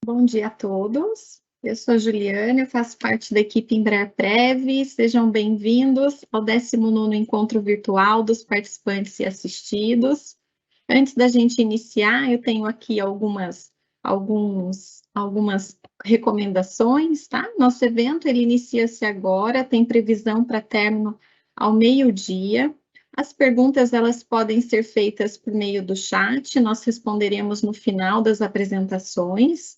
Bom dia a todos. Eu sou a Juliana, eu faço parte da equipe Embraer-Prev. Sejam bem-vindos ao 19º Encontro Virtual dos Participantes e Assistidos. Antes da gente iniciar, eu tenho aqui algumas recomendações, tá? Nosso evento, ele inicia-se agora, tem previsão para término ao meio-dia. As perguntas, elas podem ser feitas por meio do chat, nós responderemos no final das apresentações.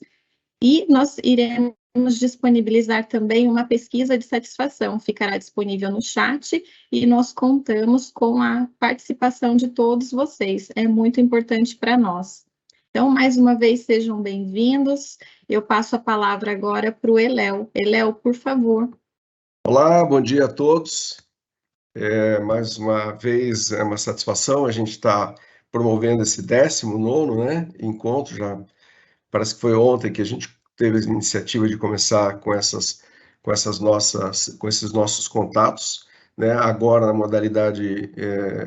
E nós iremos disponibilizar também uma pesquisa de satisfação, ficará disponível no chat e nós contamos com a participação de todos vocês, é muito importante para nós. Então, mais uma vez, sejam bem-vindos. Eu passo a palavra agora para o Eléo. Eléo, por favor. Olá, bom dia a todos. Mais uma vez, é uma satisfação a gente estar promovendo esse 19º, encontro. Já parece que foi ontem que a gente teve a iniciativa de começar com esses nossos contatos, agora na modalidade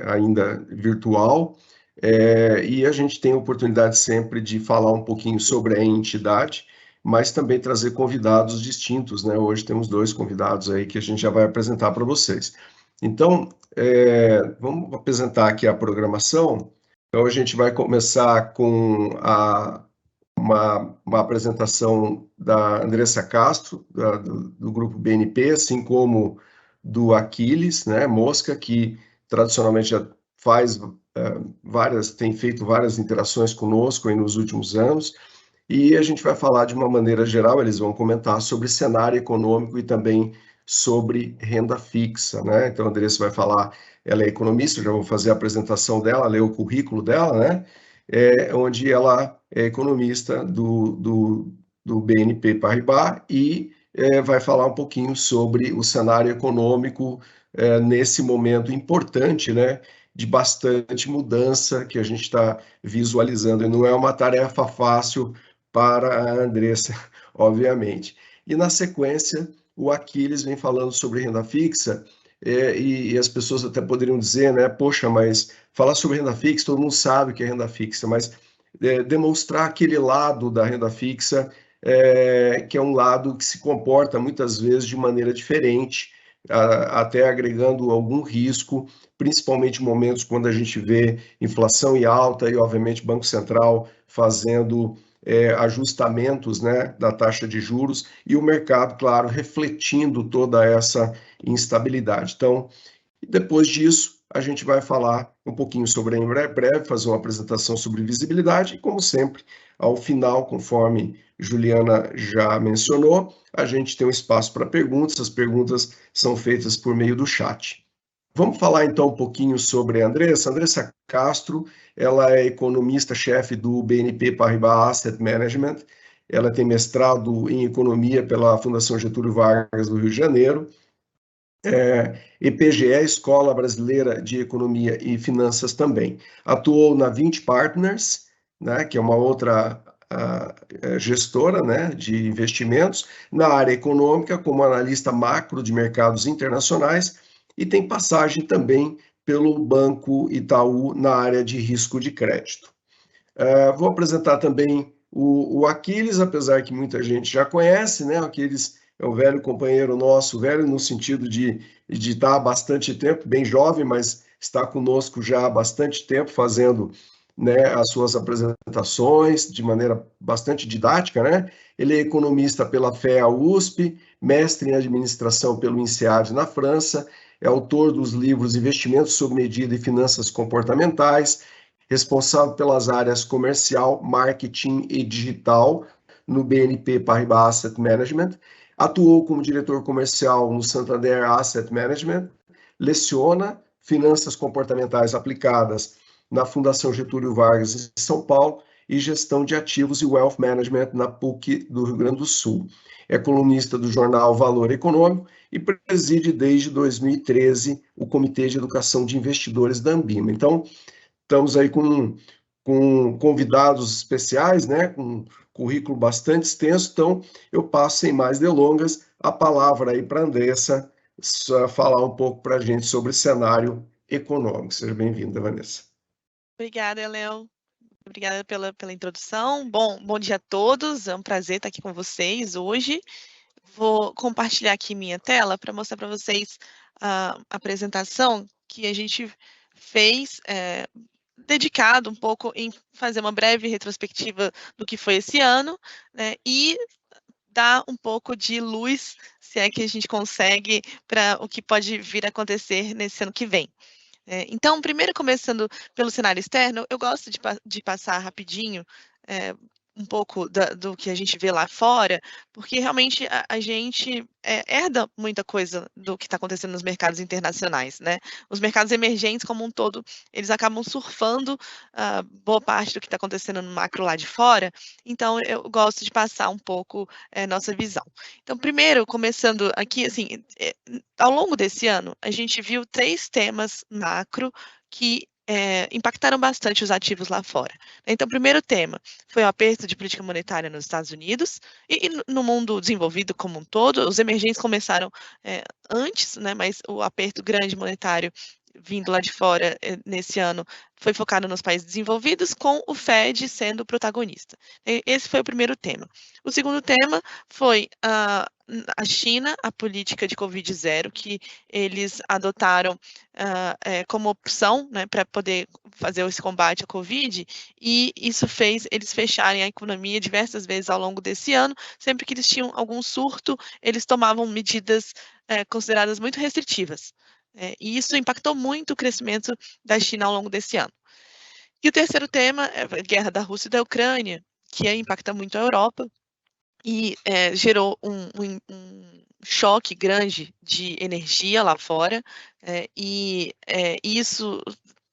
ainda virtual, e a gente tem a oportunidade sempre de falar um pouquinho sobre a entidade, mas também trazer convidados distintos, Hoje temos 2 convidados aí que a gente já vai apresentar para vocês. Então, vamos apresentar aqui a programação. Então, a gente vai começar com uma apresentação da Andressa Castro, do grupo BNP, assim como do Aquiles, Mosca, que tradicionalmente já tem feito várias interações conosco aí nos últimos anos, e a gente vai falar de uma maneira geral, eles vão comentar sobre cenário econômico e também sobre renda fixa, Então a Andressa vai falar, ela é economista, já vou fazer a apresentação dela, ler o currículo dela, onde ela é economista do BNP Paribas e vai falar um pouquinho sobre o cenário econômico nesse momento importante, de bastante mudança que a gente está visualizando. E não é uma tarefa fácil para a Andressa, obviamente. E na sequência, o Aquiles vem falando sobre renda fixa, e as pessoas até poderiam dizer, poxa, mas falar sobre renda fixa, todo mundo sabe o que é renda fixa, mas demonstrar aquele lado da renda fixa, que é um lado que se comporta muitas vezes de maneira diferente, até agregando algum risco, principalmente em momentos quando a gente vê inflação em alta e, obviamente, Banco Central fazendo ajustamentos da taxa de juros e o mercado, claro, refletindo toda essa instabilidade. Então, depois disso, a gente vai falar um pouquinho sobre a Embraer-Prev, fazer uma apresentação sobre visibilidade e, como sempre, ao final, conforme Juliana já mencionou, a gente tem um espaço para perguntas, as perguntas são feitas por meio do chat. Vamos falar então um pouquinho sobre a Andressa. Andressa Castro, ela é economista-chefe do BNP Paribas Asset Management, ela tem mestrado em economia pela Fundação Getúlio Vargas do Rio de Janeiro, EPGE, Escola Brasileira de Economia e Finanças também. Atuou na 20 Partners, que é uma outra gestora de investimentos, na área econômica como analista macro de mercados internacionais e tem passagem também pelo Banco Itaú na área de risco de crédito. Vou apresentar também o Aquiles, apesar que muita gente já conhece, O Aquiles é um velho companheiro nosso, velho no sentido de estar há bastante tempo, bem jovem, mas está conosco já há bastante tempo, fazendo as suas apresentações de maneira bastante didática, Ele é economista pela FEA USP, mestre em administração pelo INSEAD na França, é autor dos livros Investimentos sob Medida e Finanças Comportamentais, responsável pelas áreas comercial, marketing e digital no BNP Paribas Asset Management, atuou como diretor comercial no Santander Asset Management, leciona finanças comportamentais aplicadas na Fundação Getúlio Vargas em São Paulo e gestão de ativos e wealth management na PUC do Rio Grande do Sul. É colunista do jornal Valor Econômico e preside desde 2013 o Comitê de Educação de Investidores da Ambima. Então, estamos aí com convidados especiais, com um currículo bastante extenso, então eu passo sem mais delongas a palavra aí para a Andressa falar um pouco para a gente sobre cenário econômico. Seja bem-vinda, Vanessa. Obrigada, Léo. Obrigada pela introdução. Bom dia a todos, é um prazer estar aqui com vocês hoje. Vou compartilhar aqui minha tela para mostrar para vocês a apresentação que a gente fez, dedicado um pouco em fazer uma breve retrospectiva do que foi esse ano, né, e dar um pouco de luz, se é que a gente consegue, para o que pode vir a acontecer nesse ano que vem. Então, primeiro começando pelo cenário externo, eu gosto de passar rapidinho um pouco do que a gente vê lá fora, porque realmente a gente herda muita coisa do que está acontecendo nos mercados internacionais, né? Os mercados emergentes como um todo, eles acabam surfando boa parte do que está acontecendo no macro lá de fora, então eu gosto de passar um pouco nossa visão. Então, primeiro, começando aqui, assim, ao longo desse ano, a gente viu 3 temas macro que impactaram bastante os ativos lá fora. Então, o primeiro tema foi o aperto de política monetária nos Estados Unidos e no mundo desenvolvido como um todo. Os emergentes começaram antes, né, mas o aperto grande monetário vindo lá de fora nesse ano foi focado nos países desenvolvidos, com o Fed sendo o protagonista. Esse foi o primeiro tema. O segundo tema foi a China, a política de Covid-0, que eles adotaram como opção, né, para poder fazer esse combate à Covid, e isso fez eles fecharem a economia diversas vezes ao longo desse ano. Sempre que eles tinham algum surto, eles tomavam medidas consideradas muito restritivas. E isso impactou muito o crescimento da China ao longo desse ano. E o terceiro tema é a guerra da Rússia e da Ucrânia, que impacta muito a Europa e gerou um choque grande de energia lá fora, e isso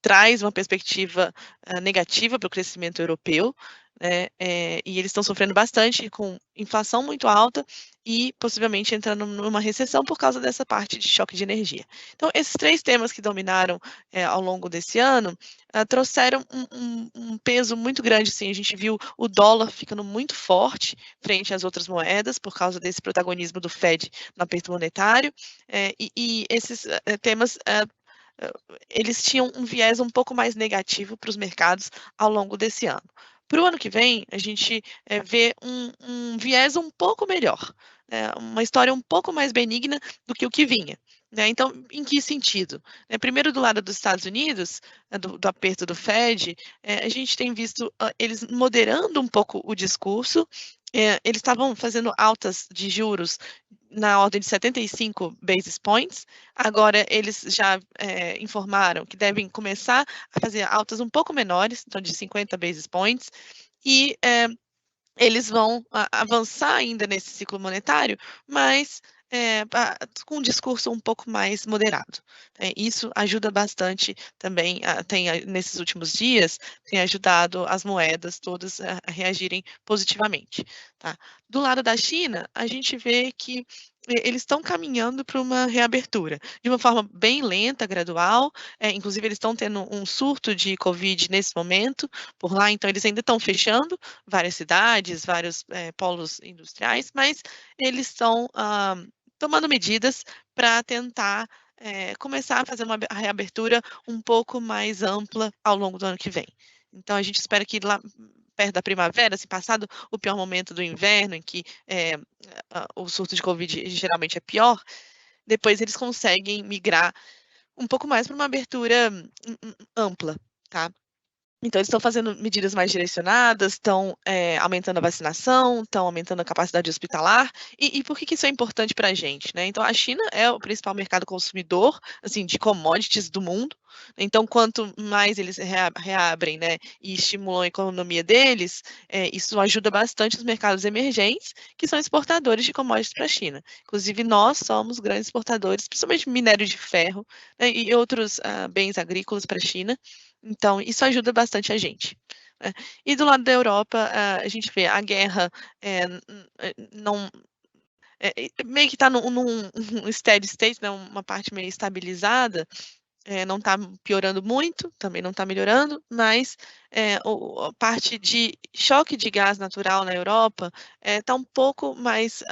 traz uma perspectiva negativa para o crescimento europeu, né, e eles estão sofrendo bastante com inflação muito alta e possivelmente entrando numa recessão por causa dessa parte de choque de energia. Então, esses 3 temas que dominaram ao longo desse ano trouxeram um peso muito grande. Assim, a gente viu o dólar ficando muito forte frente às outras moedas por causa desse protagonismo do Fed no aperto monetário, e esses temas eles tinham um viés um pouco mais negativo para os mercados ao longo desse ano. Para o ano que vem, a gente vê um viés um pouco melhor, uma história um pouco mais benigna do que o que vinha. Então, em que sentido? Primeiro, do lado dos Estados Unidos, do aperto do Fed, a gente tem visto eles moderando um pouco o discurso. Eles estavam fazendo altas de juros na ordem de 75 basis points. Agora, eles já informaram que devem começar a fazer altas um pouco menores, então de 50 basis points, e eles vão avançar ainda nesse ciclo monetário, mas com um discurso um pouco mais moderado. Isso ajuda bastante também, nesses últimos dias, tem ajudado as moedas todas a reagirem positivamente. Tá? Do lado da China, a gente vê que eles estão caminhando para uma reabertura, de uma forma bem lenta, gradual, inclusive eles estão tendo um surto de Covid nesse momento por lá, então eles ainda estão fechando várias cidades, vários polos industriais, mas eles estão tomando medidas para tentar começar a fazer uma reabertura um pouco mais ampla ao longo do ano que vem. Então, a gente espera que lá perto da primavera, assim, passado o pior momento do inverno, em que o surto de Covid geralmente é pior, depois eles conseguem migrar um pouco mais para uma abertura ampla, tá? Então, eles estão fazendo medidas mais direcionadas, estão aumentando a vacinação, estão aumentando a capacidade hospitalar. E por que isso é importante para a gente, né? Então, a China é o principal mercado consumidor, assim, de commodities do mundo. Então, quanto mais eles reabrem, né, e estimulam a economia deles, isso ajuda bastante os mercados emergentes, que são exportadores de commodities para a China. Inclusive, nós somos grandes exportadores, principalmente minério de ferro, né, e outros bens agrícolas para a China. Então, isso ajuda bastante a gente. E do lado da Europa, a gente vê a guerra não, meio que está num steady state, né, uma parte meio estabilizada, não está piorando muito, também não está melhorando, mas a parte de choque de gás natural na Europa está um pouco mais,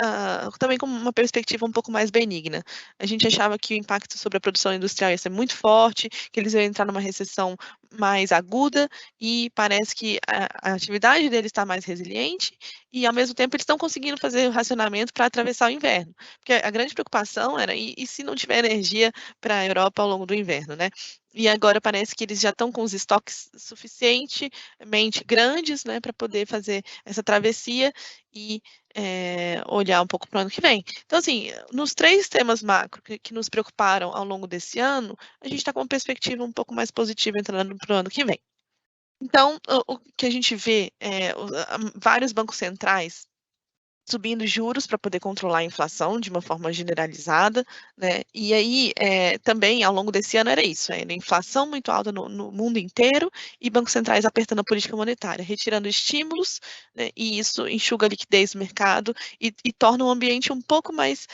também com uma perspectiva um pouco mais benigna. A gente achava que o impacto sobre a produção industrial ia ser muito forte, que eles iam entrar numa recessão mais aguda e parece que a atividade deles está mais resiliente e, ao mesmo tempo, eles estão conseguindo fazer o racionamento para atravessar o inverno. Porque a grande preocupação era, e se não tiver energia para a Europa ao longo do inverno, né? E agora parece que eles já estão com os estoques suficientemente grandes, né, para poder fazer essa travessia e olhar um pouco para o ano que vem. Então, assim, nos 3 temas macro que nos preocuparam ao longo desse ano, a gente está com uma perspectiva um pouco mais positiva entrando para o ano que vem. Então, o que a gente vê é vários bancos centrais subindo juros para poder controlar a inflação de uma forma generalizada, né? E aí, também, ao longo desse ano, era isso, inflação muito alta no mundo inteiro e bancos centrais apertando a política monetária, retirando estímulos, né? E isso enxuga a liquidez do mercado e torna o ambiente um pouco mais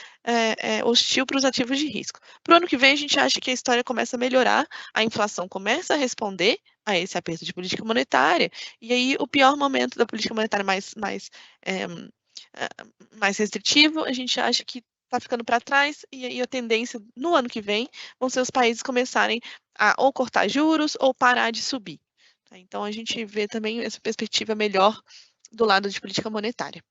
hostil para os ativos de risco. Para o ano que vem, a gente acha que a história começa a melhorar, a inflação começa a responder a esse aperto de política monetária, e aí o pior momento da política monetária mais restritivo, a gente acha que está ficando para trás, e aí a tendência no ano que vem vão ser os países começarem a ou cortar juros ou parar de subir. Então, a gente vê também essa perspectiva melhor do lado de política monetária.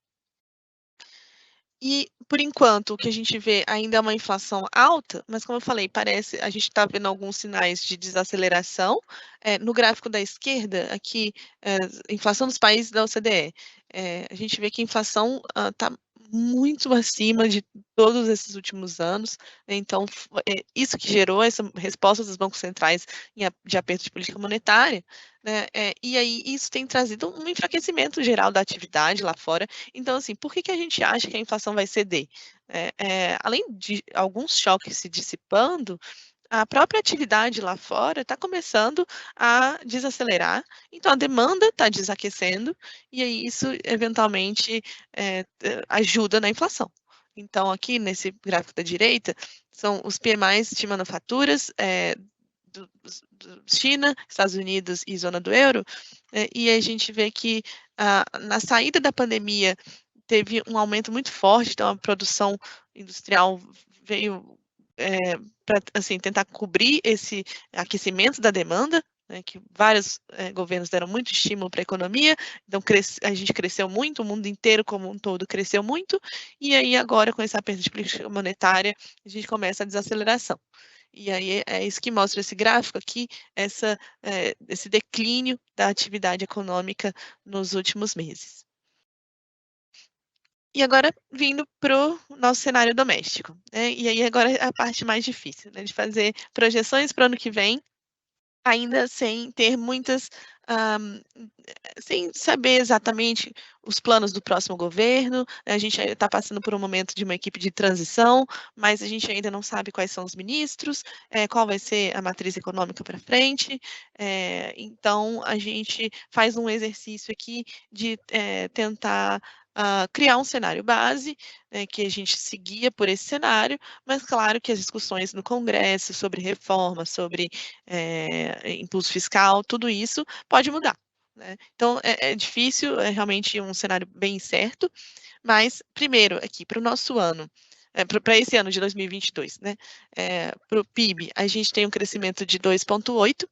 E, por enquanto, o que a gente vê ainda é uma inflação alta, mas, como eu falei, parece a gente está vendo alguns sinais de desaceleração. No gráfico da esquerda, aqui, inflação dos países da OCDE, a gente vê que a inflação está muito acima de todos esses últimos anos. Então, isso que gerou essa resposta dos bancos centrais de aperto de política monetária, né? E aí isso tem trazido um enfraquecimento geral da atividade lá fora. Então, assim, por que a gente acha que a inflação vai ceder? Além de alguns choques se dissipando, a própria atividade lá fora está começando a desacelerar, então a demanda está desaquecendo, e aí isso eventualmente ajuda na inflação. Então, aqui nesse gráfico da direita, são os PMIs de manufaturas do China, Estados Unidos e zona do euro, e a gente vê que na saída da pandemia teve um aumento muito forte, então a produção industrial veio para assim, tentar cobrir esse aquecimento da demanda, né, que vários governos deram muito estímulo para a economia, então a gente cresceu muito, o mundo inteiro como um todo cresceu muito, e aí agora com esse aperto de política monetária, a gente começa a desaceleração. E aí é isso que mostra esse gráfico aqui, esse declínio da atividade econômica nos últimos meses. E agora, vindo para o nosso cenário doméstico, né? E aí agora é a parte mais difícil, né? De fazer projeções para o ano que vem, ainda sem ter muitas, sem saber exatamente os planos do próximo governo. A gente está passando por um momento de uma equipe de transição, mas a gente ainda não sabe quais são os ministros, qual vai ser a matriz econômica para frente. Então, a gente faz um exercício aqui de tentar criar um cenário base, que a gente seguia por esse cenário, mas claro que as discussões no Congresso sobre reforma, sobre impulso fiscal, tudo isso pode mudar, né? Então, é difícil, é realmente um cenário bem incerto, mas, primeiro, aqui, para o nosso ano, para esse ano de 2022, né? Para o PIB, a gente tem um crescimento de 2,8%,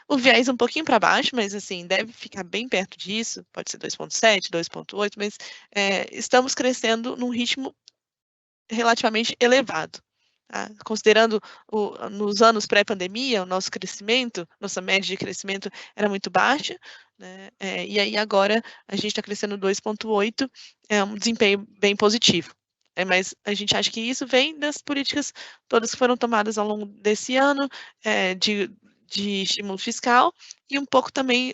o viés um pouquinho para baixo, mas assim, deve ficar bem perto disso, pode ser 2,7, 2,8, mas estamos crescendo num ritmo relativamente elevado. Tá? Considerando nos anos pré-pandemia, o nosso crescimento, nossa média de crescimento era muito baixa, né? E aí agora a gente está crescendo 2,8, é um desempenho bem positivo. Mas a gente acha que isso vem das políticas todas que foram tomadas ao longo desse ano, de estímulo fiscal, e um pouco também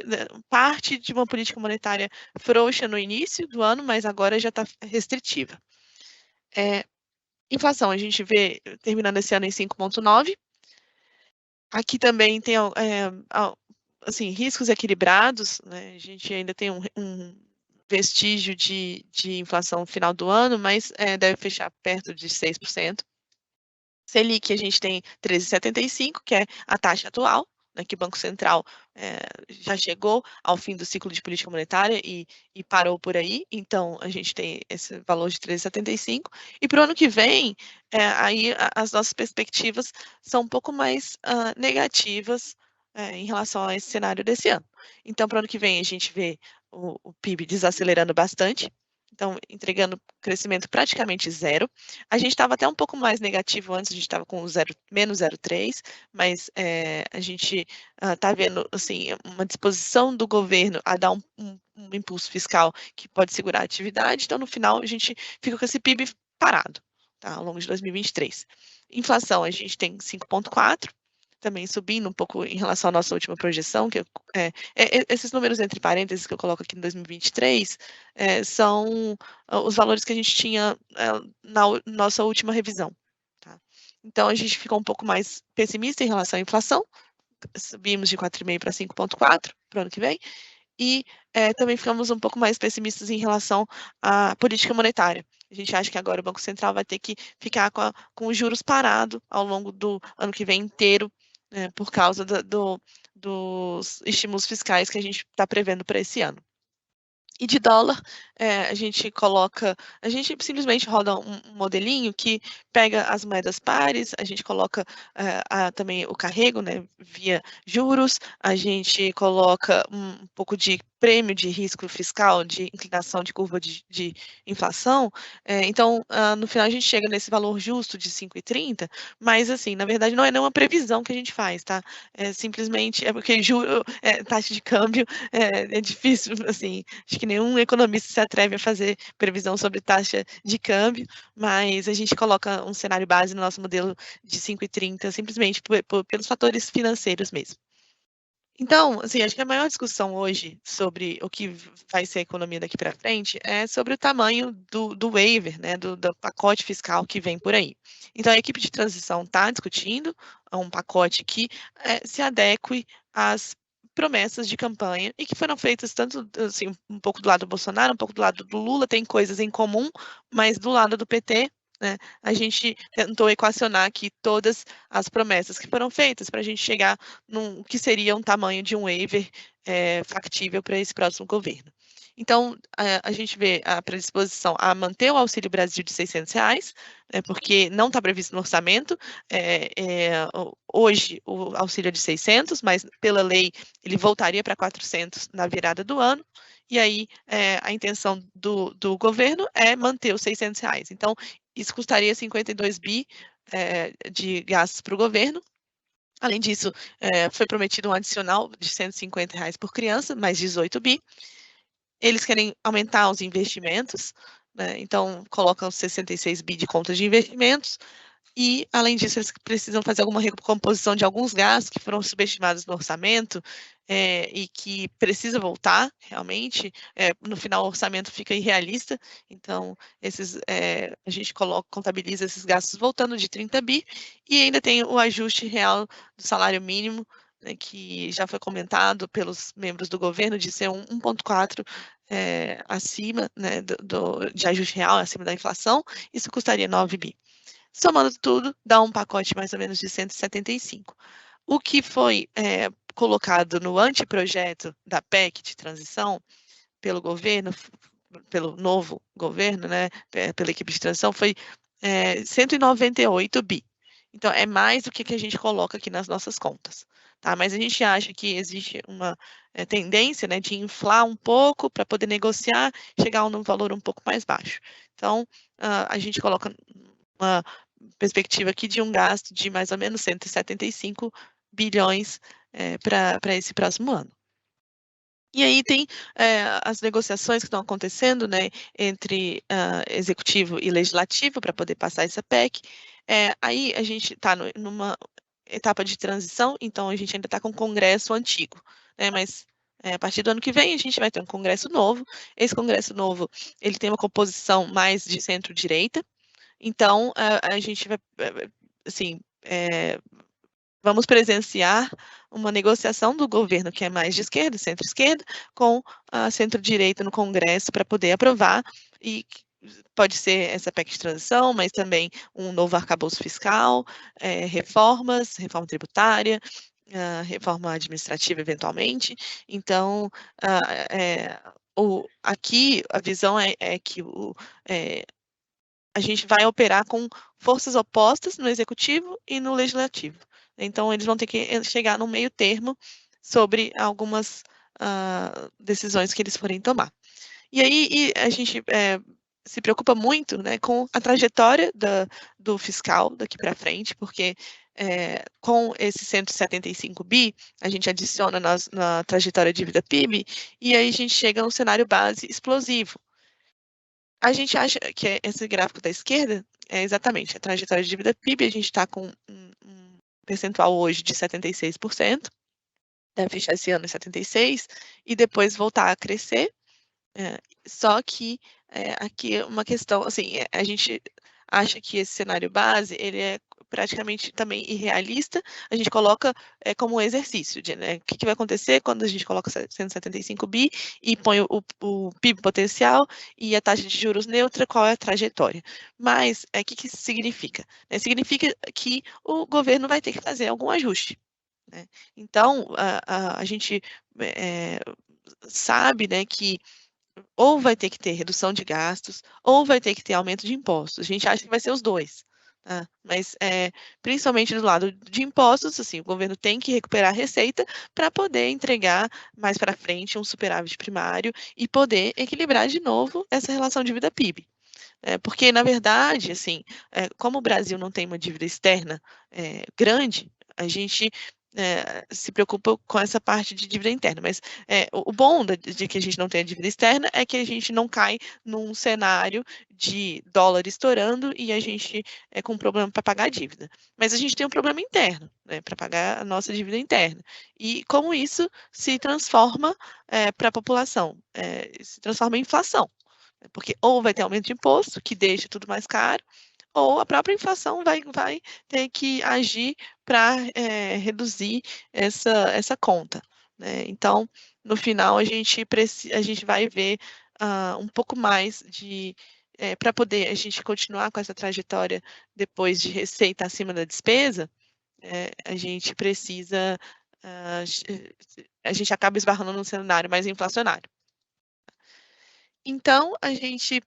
parte de uma política monetária frouxa no início do ano, mas agora já está restritiva. Inflação, a gente vê terminando esse ano em 5,9. Aqui também tem assim, riscos equilibrados, né? A gente ainda tem um vestígio de inflação no final do ano, mas deve fechar perto de 6%. Selic, a gente tem 13,75, que é a taxa atual, né, que o Banco Central já chegou ao fim do ciclo de política monetária e parou por aí, então a gente tem esse valor de 13,75, e para o ano que vem, aí as nossas perspectivas são um pouco mais negativas em relação a esse cenário desse ano. Então, para o ano que vem, a gente vê o PIB desacelerando bastante, então entregando crescimento praticamente zero. A gente estava até um pouco mais negativo antes, a gente estava com menos 0,3, mas a gente está vendo assim, uma disposição do governo a dar um impulso fiscal que pode segurar a atividade, então no final a gente fica com esse PIB parado, tá, ao longo de 2023. Inflação, a gente tem 5,4%, também subindo um pouco em relação à nossa última projeção, que esses números entre parênteses que eu coloco aqui em 2023 são os valores que a gente tinha na nossa última revisão. Tá? Então, a gente ficou um pouco mais pessimista em relação à inflação, subimos de 4,5% para 5,4% para o ano que vem, e também ficamos um pouco mais pessimistas em relação à política monetária. A gente acha que agora o Banco Central vai ter que ficar com os juros parados ao longo do ano que vem inteiro, por causa dos estímulos fiscais que a gente está prevendo para esse ano. E de dólar, a gente simplesmente roda um modelinho que pega as moedas pares, a gente coloca também o carrego, né, via juros, a gente coloca um pouco de prêmio de risco fiscal, de inclinação de curva de inflação, então, no final a gente chega nesse valor justo de 5,30, mas assim, na verdade não é nenhuma previsão que a gente faz, tá? Simplesmente porque taxa de câmbio é difícil, assim, acho que nenhum economista se atreve a fazer previsão sobre taxa de câmbio, mas a gente coloca um cenário base no nosso modelo de 5,30, simplesmente pelos fatores financeiros mesmo. Então, assim, acho que a maior discussão hoje sobre o que vai ser a economia daqui para frente é sobre o tamanho do waiver, né, do pacote fiscal que vem por aí. Então, a equipe de transição está discutindo um pacote que se adeque às promessas de campanha e que foram feitas tanto, assim, um pouco do lado do Bolsonaro, um pouco do lado do Lula, tem coisas em comum, mas do lado do PT, né, a gente tentou equacionar aqui todas as promessas que foram feitas para a gente chegar no que seria um tamanho de um waiver factível para esse próximo governo. Então, a gente vê a predisposição a manter o Auxílio Brasil de R$600, porque não está previsto no orçamento. Hoje, o auxílio é de 600, mas pela lei ele voltaria para 400 na virada do ano. E aí, a intenção do governo é manter os R$600. Então, isso custaria 52 bi de gastos para o governo. Além disso, foi prometido um adicional de R$150 por criança, mais 18 bi. Eles querem aumentar os investimentos, né? Então colocam 66 bi de contas de investimentos. E, além disso, eles precisam fazer alguma recomposição de alguns gastos que foram subestimados no orçamento e que precisa voltar, realmente. No final, o orçamento fica irrealista, então a gente contabiliza esses gastos voltando de 30 bi, e ainda tem o ajuste real do salário mínimo, né, que já foi comentado pelos membros do governo, de ser 1,4 acima, né, de ajuste real, acima da inflação. Isso custaria 9 bi. Somando tudo, dá um pacote mais ou menos de 175. O que foi colocado no anteprojeto da PEC de transição pelo governo, pelo novo governo, né, pela equipe de transição, foi 198 bi. Então, é mais do que a gente coloca aqui nas nossas contas. Tá? Mas a gente acha que existe uma tendência, né, de inflar um pouco para poder negociar, chegar a um valor um pouco mais baixo. Então, a gente coloca uma perspectiva aqui de um gasto de mais ou menos 175 bilhões para esse próximo ano. E aí tem as negociações que estão acontecendo, né, entre executivo e legislativo para poder passar essa PEC. Aí a gente está numa etapa de transição, então a gente ainda está com o Congresso antigo, né, mas a partir do ano que vem a gente vai ter um Congresso novo. Esse Congresso novo, ele tem uma composição mais de centro-direita, então a gente vai, assim, vamos presenciar uma negociação do governo que é mais de esquerda, centro-esquerda, com a centro-direita no Congresso para poder aprovar, e pode ser essa PEC de transição, mas também um novo arcabouço fiscal, reforma tributária, reforma administrativa eventualmente. Então, aqui a visão é que a gente vai operar com forças opostas no executivo e no legislativo. Então, eles vão ter que chegar no meio termo sobre algumas decisões que eles forem tomar. E aí a gente se preocupa muito, né, com a trajetória do fiscal daqui para frente, porque com esse 175 bi, a gente adiciona na trajetória de dívida PIB, e aí a gente chega a um cenário base explosivo. A gente acha que esse gráfico da esquerda é exatamente a trajetória de dívida PIB, a gente está com um percentual hoje de 76%, deve fechar esse ano em 76%, e depois voltar a crescer. Só que aqui uma questão, assim, a gente acha que esse cenário base, ele é praticamente também irrealista, a gente coloca como um exercício de, né, o que vai acontecer quando a gente coloca 175 bi e põe o PIB potencial e a taxa de juros neutra, qual é a trajetória. Mas o que isso significa? Significa que o governo vai ter que fazer algum ajuste, né? Então, a gente sabe, né, que ou vai ter que ter redução de gastos, ou vai ter que ter aumento de impostos. A gente acha que vai ser os dois. Tá? Mas, principalmente do lado de impostos, assim, o governo tem que recuperar a receita para poder entregar mais para frente um superávit primário e poder equilibrar de novo essa relação dívida PIB. Porque, na verdade, assim, como o Brasil não tem uma dívida externa grande, a gente se preocupa com essa parte de dívida interna. Mas o bom de que a gente não tem a dívida externa é que a gente não cai num cenário de dólar estourando e a gente com um problema para pagar a dívida. Mas a gente tem um problema interno, né, para pagar a nossa dívida interna. E como isso se transforma para a população? Se transforma em inflação. Porque ou vai ter aumento de imposto, que deixa tudo mais caro, ou a própria inflação vai ter que agir para reduzir essa conta, né? Então, no final, a gente vai ver um pouco mais para poder a gente continuar com essa trajetória depois de receita acima da despesa, a gente precisa, a gente acaba esbarrando num cenário mais inflacionário. Então, a gente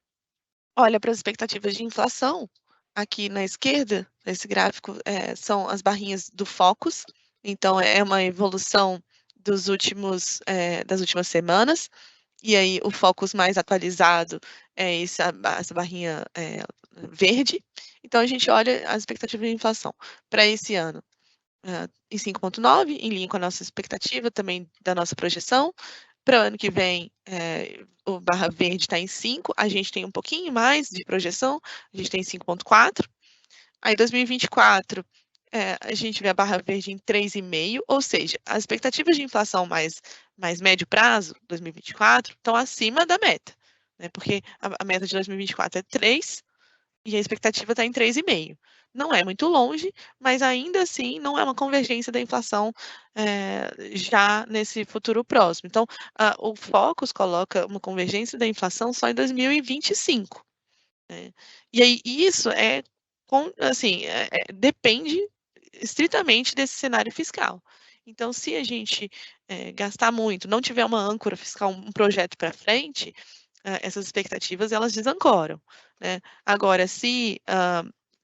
olha para as expectativas de inflação. Aqui na esquerda, nesse gráfico, são as barrinhas do Focus. Então, é uma evolução das últimas semanas. E aí, o Focus mais atualizado é essa barrinha verde. Então, a gente olha as expectativas de inflação para esse ano. Em 5,9, em linha com a nossa expectativa, também da nossa projeção. Para o ano que vem, o barra verde está em 5, a gente tem um pouquinho mais de projeção, a gente tem 5,4. Aí, 2024, a gente vê a barra verde em 3,5, ou seja, as expectativas de inflação mais médio prazo, 2024, estão acima da meta, né? Porque a meta de 2024 é 3 e a expectativa está em 3,5. Não é muito longe, mas ainda assim não é uma convergência da inflação já nesse futuro próximo. Então, o Focus coloca uma convergência da inflação só em 2025. Né? E aí isso assim, depende estritamente desse cenário fiscal. Então, se a gente gastar muito, não tiver uma âncora fiscal, um projeto para frente, essas expectativas elas desancoram, né? Agora, se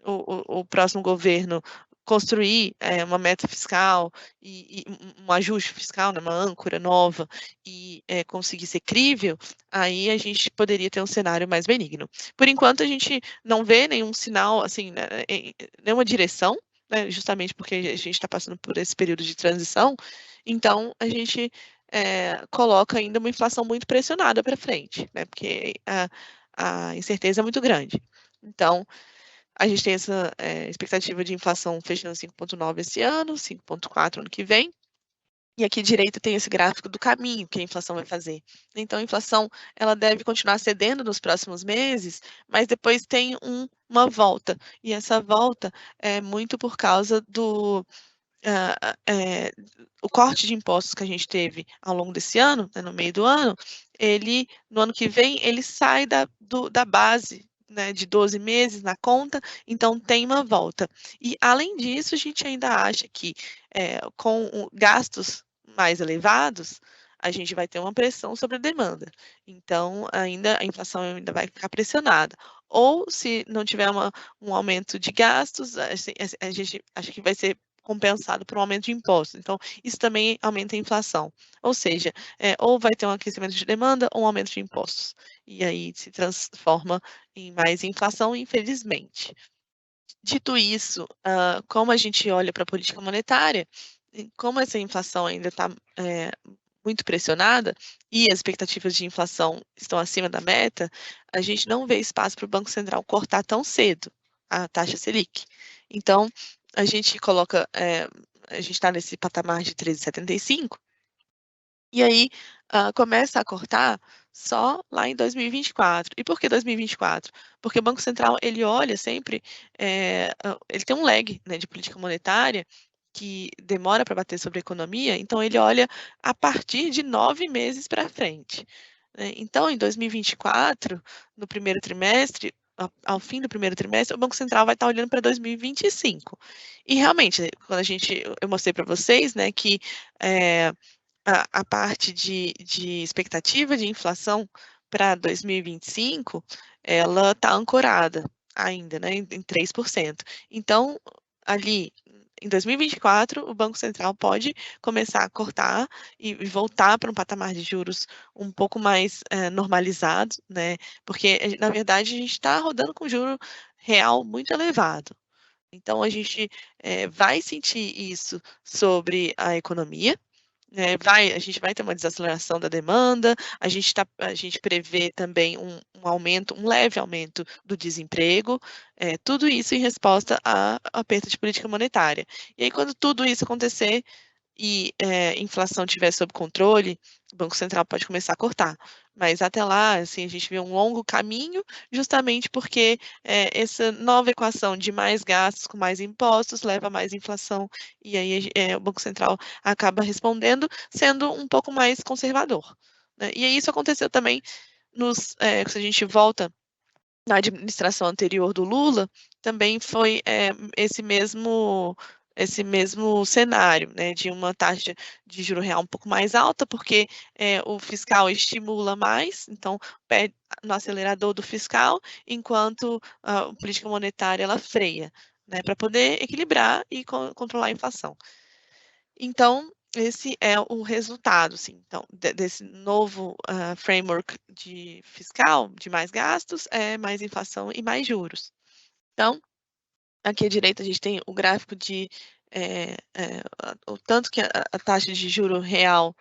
o próximo governo construir uma meta fiscal e um ajuste fiscal, né, uma âncora nova e conseguir ser crível, aí a gente poderia ter um cenário mais benigno. Por enquanto, a gente não vê nenhum sinal, assim, né, nenhuma direção, né, justamente porque a gente está passando por esse período de transição, então a gente coloca ainda uma inflação muito pressionada para frente, né, porque a incerteza é muito grande. Então, a gente tem essa expectativa de inflação fechando 5,9 esse ano, 5,4 ano que vem. E aqui à direita tem esse gráfico do caminho que a inflação vai fazer. Então, a inflação ela deve continuar cedendo nos próximos meses, mas depois tem uma volta. E essa volta é muito por causa o corte de impostos que a gente teve ao longo desse ano, né, no meio do ano, no ano que vem, ele sai da base, né, de 12 meses na conta, então tem uma volta. E, além disso, a gente ainda acha que, com gastos mais elevados, a gente vai ter uma pressão sobre a demanda. Então, a inflação ainda vai ficar pressionada. Ou, se não tiver um aumento de gastos, a gente acha que vai ser compensado por um aumento de impostos. Então, isso também aumenta a inflação. Ou seja, ou vai ter um aquecimento de demanda ou um aumento de impostos. E aí se transforma em mais inflação, infelizmente. Dito isso, como a gente olha para a política monetária, como essa inflação ainda está muito pressionada e as expectativas de inflação estão acima da meta, a gente não vê espaço para o Banco Central cortar tão cedo a taxa Selic. Então, a gente coloca, a gente está nesse patamar de 13,75, e aí começa a cortar só lá em 2024. E por que 2024? Porque o Banco Central, ele olha sempre, ele tem um lag, né, de política monetária que demora para bater sobre a economia, então ele olha a partir de 9 meses para frente, né. Então, em 2024, no primeiro trimestre, ao fim do primeiro trimestre, o Banco Central vai estar olhando para 2025. E realmente, quando eu mostrei para vocês, né, que a parte de expectativa de inflação para 2025, ela está ancorada ainda, né, em 3%. Então, ali em 2024, o Banco Central pode começar a cortar e voltar para um patamar de juros um pouco mais normalizado, né, porque, na verdade, a gente está rodando com juro real muito elevado. Então, a gente vai sentir isso sobre a economia, a gente vai ter uma desaceleração da demanda, a gente prevê também um leve aumento do desemprego, tudo isso em resposta a aperto de política monetária. E aí, quando tudo isso acontecer e inflação estiver sob controle, o Banco Central pode começar a cortar. Mas até lá, assim, a gente vê um longo caminho, justamente porque essa nova equação de mais gastos com mais impostos leva a mais inflação, e aí o Banco Central acaba respondendo sendo um pouco mais conservador, né? E aí isso aconteceu também se a gente volta na administração anterior do Lula, também foi esse mesmo cenário, né, de uma taxa de juro real um pouco mais alta, porque o fiscal estimula mais, então pé no acelerador do fiscal, enquanto a política monetária ela freia, né, para poder equilibrar e controlar a inflação. Então, esse é o resultado, assim, então, desse novo framework de fiscal, de mais gastos, mais inflação e mais juros. Então, aqui à direita a gente tem o gráfico de o tanto que a taxa de juro real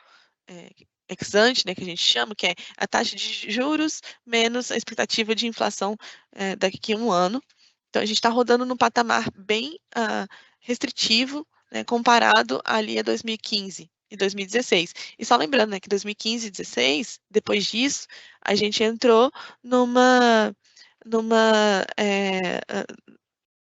ex ante, né, que a gente chama, que é a taxa de juros menos a expectativa de inflação daqui a um ano. Então, a gente está rodando num patamar bem restritivo, né, comparado ali a 2015 e 2016. E só lembrando, né, que 2015 e 2016, depois disso, a gente entrou numa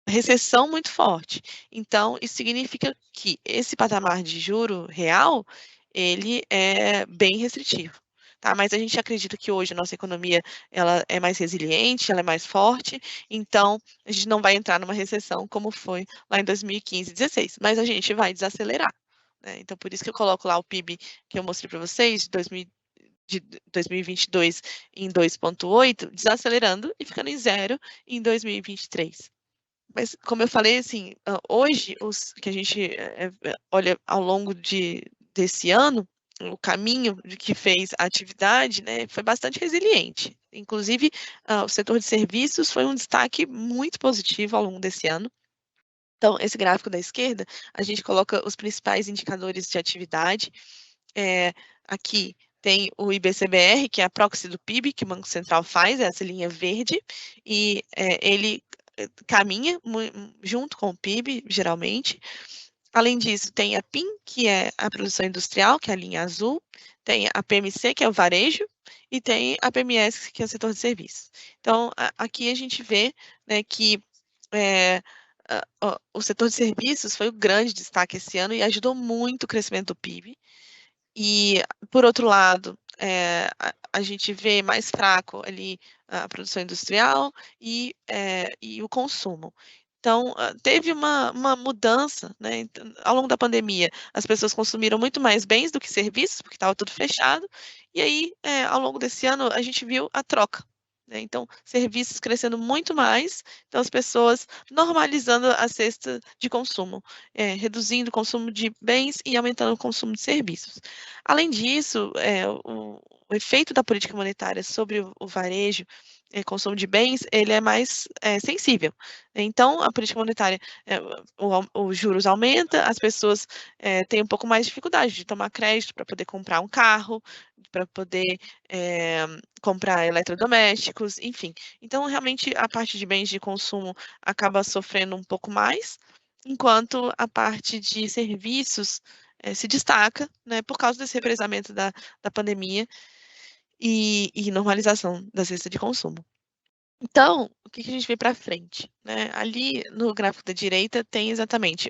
recessão muito forte. Então, isso significa que esse patamar de juro real, ele é bem restritivo, tá? Mas a gente acredita que hoje a nossa economia, ela é mais resiliente, ela é mais forte, então a gente não vai entrar numa recessão como foi lá em 2015 e 2016, mas a gente vai desacelerar, né? Então, por isso que eu coloco lá o PIB que eu mostrei para vocês, de 2022 em 2,8, desacelerando e ficando em 0 em 2023. Mas, como eu falei, assim, hoje, os que a gente olha ao longo desse ano, o caminho de que fez a atividade, né, foi bastante resiliente. Inclusive, o setor de serviços foi um destaque muito positivo ao longo desse ano. Então, esse gráfico da esquerda, a gente coloca os principais indicadores de atividade. Aqui tem o IBCBR, que é a proxy do PIB, que o Banco Central faz, é essa linha verde, e ele caminha junto com o PIB, geralmente. Além disso, tem a PIM, que é a produção industrial, que é a linha azul, tem a PMC, que é o varejo, e tem a PMS, que é o setor de serviços. Então, aqui a gente vê, né, que o setor de serviços foi o grande destaque esse ano e ajudou muito o crescimento do PIB. E, por outro lado, a gente vê mais fraco ali a produção industrial e o consumo. Então, teve uma mudança, né, ao longo da pandemia, as pessoas consumiram muito mais bens do que serviços, porque estava tudo fechado, e aí, ao longo desse ano, a gente viu a troca, né? Então, serviços crescendo muito mais, então as pessoas normalizando a cesta de consumo, reduzindo o consumo de bens e aumentando o consumo de serviços. Além disso, o efeito da política monetária sobre o varejo, consumo de bens, ele é mais sensível. Então, a política monetária, os juros aumenta, as pessoas têm um pouco mais de dificuldade de tomar crédito para poder comprar um carro, para poder comprar eletrodomésticos, enfim. Então, realmente, a parte de bens de consumo acaba sofrendo um pouco mais, enquanto a parte de serviços se destaca, né, por causa desse represamento da pandemia e normalização da cesta de consumo. Então, o que a gente vê para frente, né? Ali no gráfico da direita tem exatamente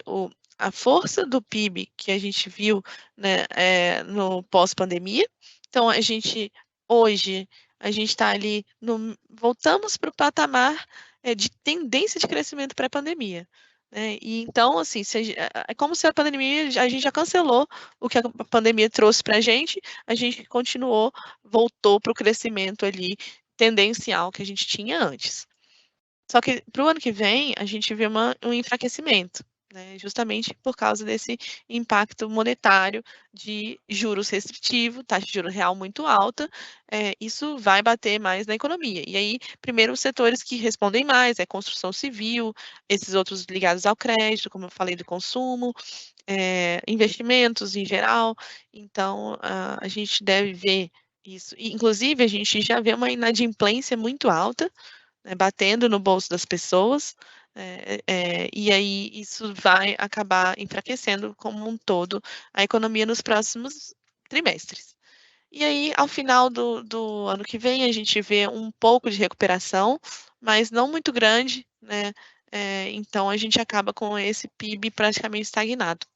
a força do PIB que a gente viu, né, no pós-pandemia. Então, hoje, a gente está ali, voltamos para o patamar de tendência de crescimento pré-pandemia. Né? E então, assim, é como se a pandemia, a gente já cancelou o que a pandemia trouxe para a gente continuou, voltou para o crescimento ali tendencial que a gente tinha antes. Só que para o ano que vem, a gente vê um enfraquecimento, né? Justamente por causa desse impacto monetário de juros restritivos, taxa de juros real muito alta, isso vai bater mais na economia. E aí, primeiro, os setores que respondem mais, construção civil, esses outros ligados ao crédito, como eu falei, do consumo, investimentos em geral. Então, a gente deve ver isso. E, inclusive, a gente já vê uma inadimplência muito alta, né, batendo no bolso das pessoas, e aí isso vai acabar enfraquecendo como um todo a economia nos próximos trimestres. E aí, ao final do ano que vem, a gente vê um pouco de recuperação, mas não muito grande, né? Então, a gente acaba com esse PIB praticamente estagnado.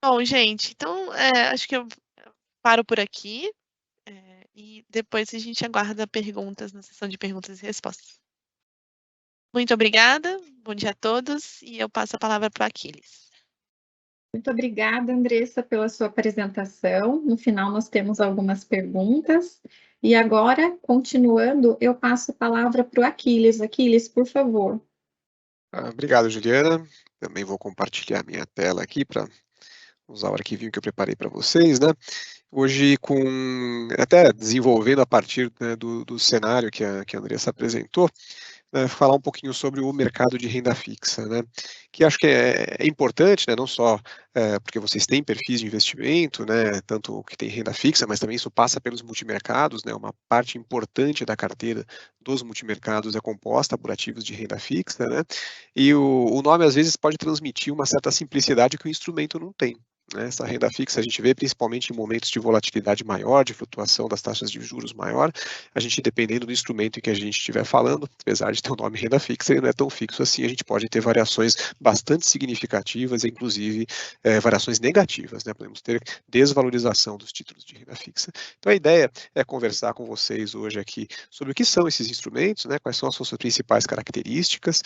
Bom, gente, então acho que eu paro por aqui e depois a gente aguarda perguntas na sessão de perguntas e respostas. Muito obrigada, bom dia a todos, e eu passo a palavra para o Aquiles. Muito obrigada, Andressa, pela sua apresentação. No final, nós temos algumas perguntas. E agora, continuando, eu passo a palavra para o Aquiles. Aquiles, por favor. Obrigado, Juliana. Também vou compartilhar minha tela aqui para usar o arquivinho que eu preparei para vocês, né? Hoje, até desenvolvendo a partir, né, do cenário que a Andressa apresentou, falar um pouquinho sobre o mercado de renda fixa, né? Que acho que é importante, né? Não só porque vocês têm perfis de investimento, né? Tanto que tem renda fixa, mas também isso passa pelos multimercados, né? Uma parte importante da carteira dos multimercados é composta por ativos de renda fixa, né? E o nome às vezes pode transmitir uma certa simplicidade que o instrumento não tem. Essa renda fixa a gente vê principalmente em momentos de volatilidade maior, de flutuação das taxas de juros maior. A gente, dependendo do instrumento em que a gente estiver falando, apesar de ter o nome renda fixa, ele não é tão fixo assim, a gente pode ter variações bastante significativas, inclusive variações negativas, né? Podemos ter desvalorização dos títulos de renda fixa. Então a ideia é conversar com vocês hoje aqui sobre o que são esses instrumentos, né? Quais são as suas principais características,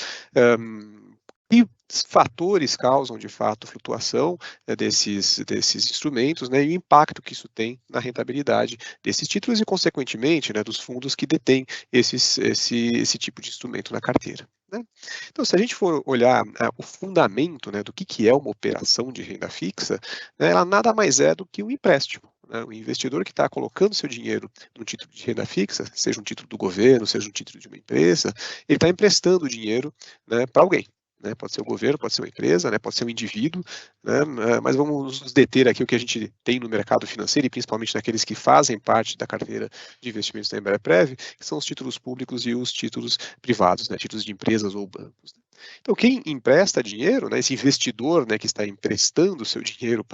que fatores causam, de fato, flutuação desses instrumentos, né, e o impacto que isso tem na rentabilidade desses títulos e, consequentemente, né, dos fundos que detêm esse tipo de instrumento na carteira. Né? Então, se a gente for olhar o fundamento, né, do que é uma operação de renda fixa, né, ela nada mais é do que um empréstimo. O investidor que está colocando seu dinheiro no título de renda fixa, seja um título do governo, seja um título de uma empresa, ele está emprestando o dinheiro, né, para alguém. Né, pode ser o governo, pode ser uma empresa, né, pode ser um indivíduo, né, mas vamos nos deter aqui o que a gente tem no mercado financeiro e principalmente naqueles que fazem parte da carteira de investimentos da Embraer-Prev, que são os títulos públicos e os títulos privados, né, títulos de empresas ou bancos. Então, quem empresta dinheiro, né, esse investidor, né, que está emprestando o seu dinheiro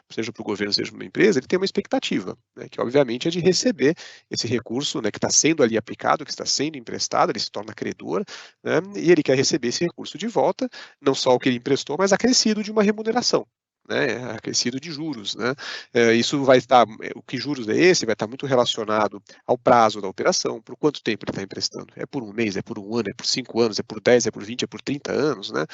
seja para o governo, seja para uma empresa, ele tem uma expectativa, né, que obviamente é de receber esse recurso, né, que está sendo ali aplicado, que está sendo emprestado, ele se torna credor, né, e ele quer receber esse recurso de volta, não só o que ele emprestou, mas acrescido de uma remuneração. né, acrescido de juros, né? Isso vai estar, o que juros é esse? Vai estar muito relacionado ao prazo da operação, por quanto tempo ele está emprestando. É por um mês, é por um ano, é por 5 anos, é por 10, é por 20, é por 30 anos, né?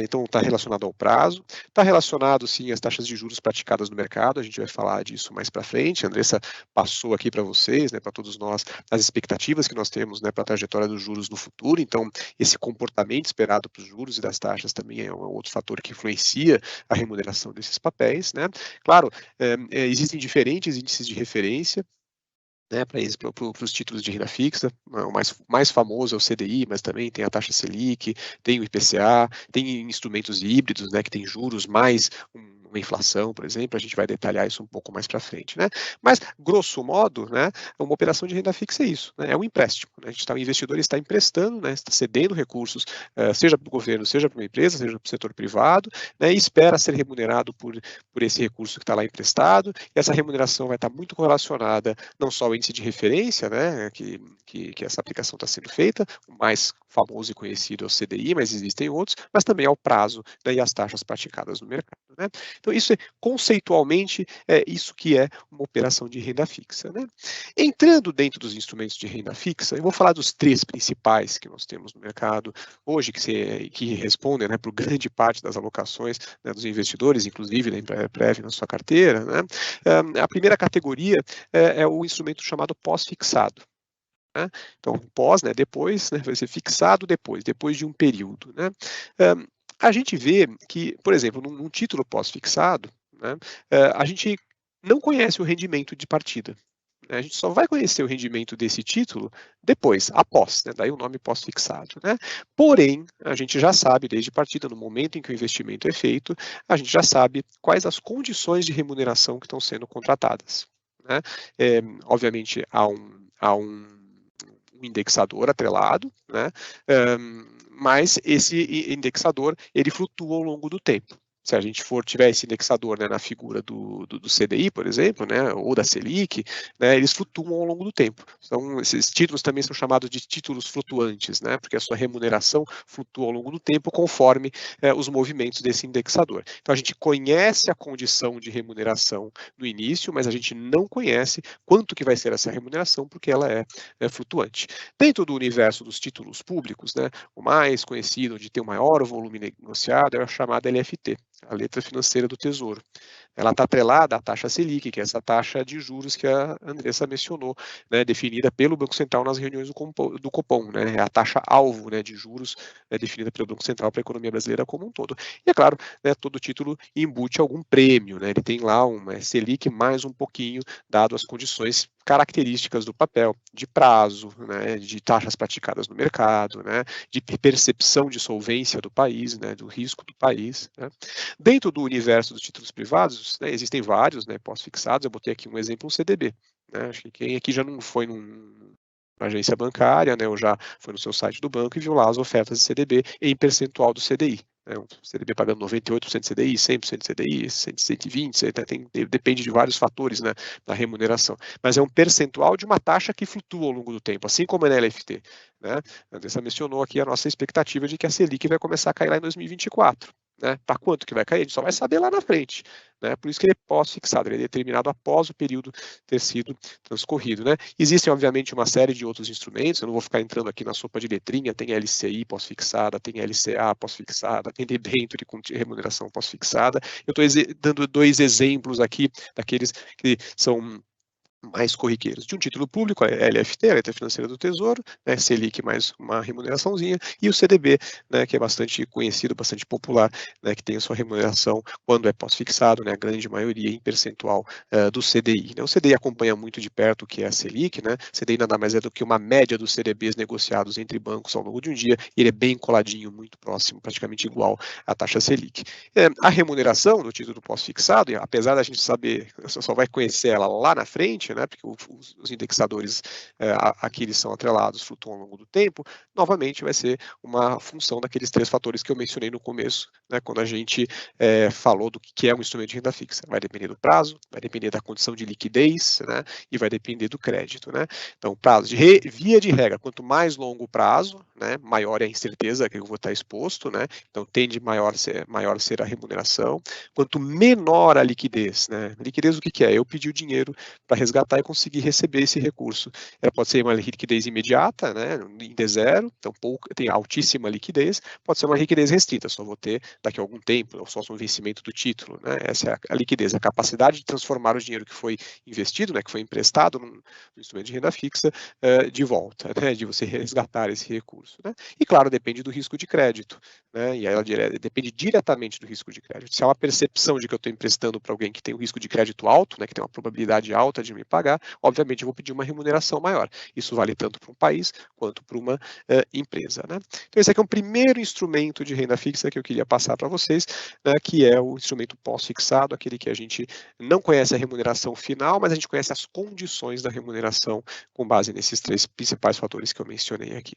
Então está relacionado ao prazo, está relacionado sim às taxas de juros praticadas no mercado, a gente vai falar disso mais para frente. A Andressa passou aqui para vocês, né, para todos nós, as expectativas que nós temos, né, para a trajetória dos juros no futuro. Então, esse comportamento esperado para os juros e das taxas também é um outro fator que influencia a remuneração desses papéis, né? Claro, existem diferentes índices de referência, né, para os títulos de renda fixa. O mais famoso é o CDI, mas também tem a taxa Selic, tem o IPCA, tem instrumentos híbridos, né, que tem juros mais uma inflação, por exemplo. A gente vai detalhar isso um pouco mais para frente, né? Mas, grosso modo, né, uma operação de renda fixa é isso, né? É um empréstimo, né? O investidor está emprestando, né, está cedendo recursos, seja para o governo, seja para uma empresa, seja para o setor privado, né, e espera ser remunerado por esse recurso que está lá emprestado. E essa remuneração vai estar muito correlacionada não só ao índice de referência, né, que essa aplicação está sendo feita, o mais famoso e conhecido é o CDI, mas existem outros, mas também ao prazo, né, e às taxas praticadas no mercado, né? Então, isso conceitualmente é isso que é uma operação de renda fixa, né? Entrando dentro dos instrumentos de renda fixa, eu vou falar dos 3 principais que nós temos no mercado hoje, que respondem, né, por grande parte das alocações, né, dos investidores, inclusive da Emprev na sua carteira, né? A primeira categoria é o instrumento chamado pós-fixado. Né? Então, pós, né, depois, né, vai ser fixado depois de um período, né? A gente vê que, por exemplo, num título pós-fixado, né, a gente não conhece o rendimento de partida. Né? A gente só vai conhecer o rendimento desse título depois, após, né? Daí o nome pós-fixado, né? Porém, a gente já sabe desde partida, no momento em que o investimento é feito, a gente já sabe quais as condições de remuneração que estão sendo contratadas, né? Obviamente, há um indexador atrelado, né? Mas esse indexador, ele flutua ao longo do tempo. Se a gente tiver esse indexador, né, na figura do CDI, por exemplo, né, ou da Selic, né, eles flutuam ao longo do tempo. Então, esses títulos também são chamados de títulos flutuantes, né, porque a sua remuneração flutua ao longo do tempo conforme os movimentos desse indexador. Então, a gente conhece a condição de remuneração no início, mas a gente não conhece quanto que vai ser essa remuneração, porque ela é flutuante. Dentro do universo dos títulos públicos, né, o mais conhecido, onde tem o maior volume negociado, é a chamada LFT, a letra financeira do Tesouro. Ela está atrelada à taxa Selic, que é essa taxa de juros que a Andressa mencionou, né, definida pelo Banco Central nas reuniões do Copom, né, é a taxa-alvo, né, de juros, definida pelo Banco Central para a economia brasileira como um todo. E é claro, né, todo título embute algum prêmio, né, ele tem lá uma Selic mais um pouquinho, dado as condições características do papel, de prazo, né, de taxas praticadas no mercado, né, de percepção de solvência do país, né, do risco do país, né. Dentro do universo dos títulos privados, né, existem vários, né, pós-fixados. Eu botei aqui um exemplo, um CDB. Né, acho que quem aqui já não foi numa agência bancária, né, ou já foi no seu site do banco e viu lá as ofertas de CDB em percentual do CDI. Né, um CDB pagando 98% de CDI, 100% de CDI, 120%, depende de vários fatores, né, da remuneração. Mas é um percentual de uma taxa que flutua ao longo do tempo, assim como é na LFT. Né? A Andressa mencionou aqui a nossa expectativa de que a Selic vai começar a cair lá em 2024. Né? Para quanto que vai cair? A gente só vai saber lá na frente. Né? Por isso que ele é pós-fixado, ele é determinado após o período ter sido transcorrido. Né? Existem, obviamente, uma série de outros instrumentos, eu não vou ficar entrando aqui na sopa de letrinha, tem LCI pós-fixada, tem LCA pós-fixada, tem debênture com remuneração pós-fixada. Eu estou dando 2 exemplos aqui, daqueles que são mais corriqueiros. De um título público, a LFT, a letra financeira do Tesouro, né, Selic mais uma remuneraçãozinha, e o CDB, né, que é bastante conhecido, bastante popular, né, que tem a sua remuneração quando é pós-fixado, né, a grande maioria em percentual do CDI. Né. O CDI acompanha muito de perto o que é a Selic, né, CDI nada mais é do que uma média dos CDBs negociados entre bancos ao longo de um dia, e ele é bem coladinho, muito próximo, praticamente igual à taxa Selic. A remuneração do título pós-fixado, apesar da gente saber, você só vai conhecer ela lá na frente, novamente, né, porque os indexadores aqui eles são atrelados, flutuam ao longo do tempo, novamente vai ser uma função daqueles 3 fatores que eu mencionei no começo, né, quando a gente falou do que é um instrumento de renda fixa. Vai depender do prazo, vai depender da condição de liquidez, né, e vai depender do crédito, né. Então, prazo via de regra, quanto mais longo o prazo, né, maior é a incerteza que eu vou estar exposto, né, então tende maior ser a remuneração. Quanto menor a liquidez, né, liquidez o que é? Eu pedi o dinheiro para resgatar e conseguir receber esse recurso. Ela pode ser uma liquidez imediata, né, em D0, então tem altíssima liquidez, pode ser uma liquidez restrita, só vou ter daqui a algum tempo, ou só no vencimento do título, né, essa é a liquidez, a capacidade de transformar o dinheiro que foi investido, né, que foi emprestado num instrumento de renda fixa, de volta, né, de você resgatar esse recurso, né, e claro, depende do risco de crédito, né, e ela depende diretamente do risco de crédito. Se há uma percepção de que eu estou emprestando para alguém que tem um risco de crédito alto, né, que tem uma probabilidade alta de me pagar, obviamente eu vou pedir uma remuneração maior. Isso vale tanto para um país quanto para uma empresa, né. Então esse aqui é um primeiro instrumento de renda fixa que eu queria passar para vocês, né, que é o instrumento pós-fixado, aquele que a gente não conhece a remuneração final, mas a gente conhece as condições da remuneração com base nesses 3 principais fatores que eu mencionei aqui.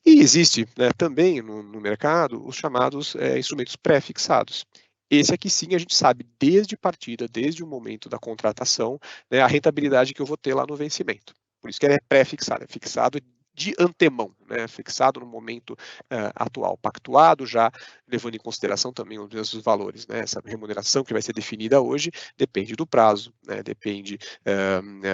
E existe, né, também no mercado os chamados instrumentos pré-fixados. Esse aqui sim a gente sabe desde partida, desde o momento da contratação, né, a rentabilidade que eu vou ter lá no vencimento. Por isso que ele é pré-fixado, é fixado de antemão, né, fixado no momento atual, pactuado já, levando em consideração também os mesmos valores, né, essa remuneração que vai ser definida hoje depende do prazo, né, depende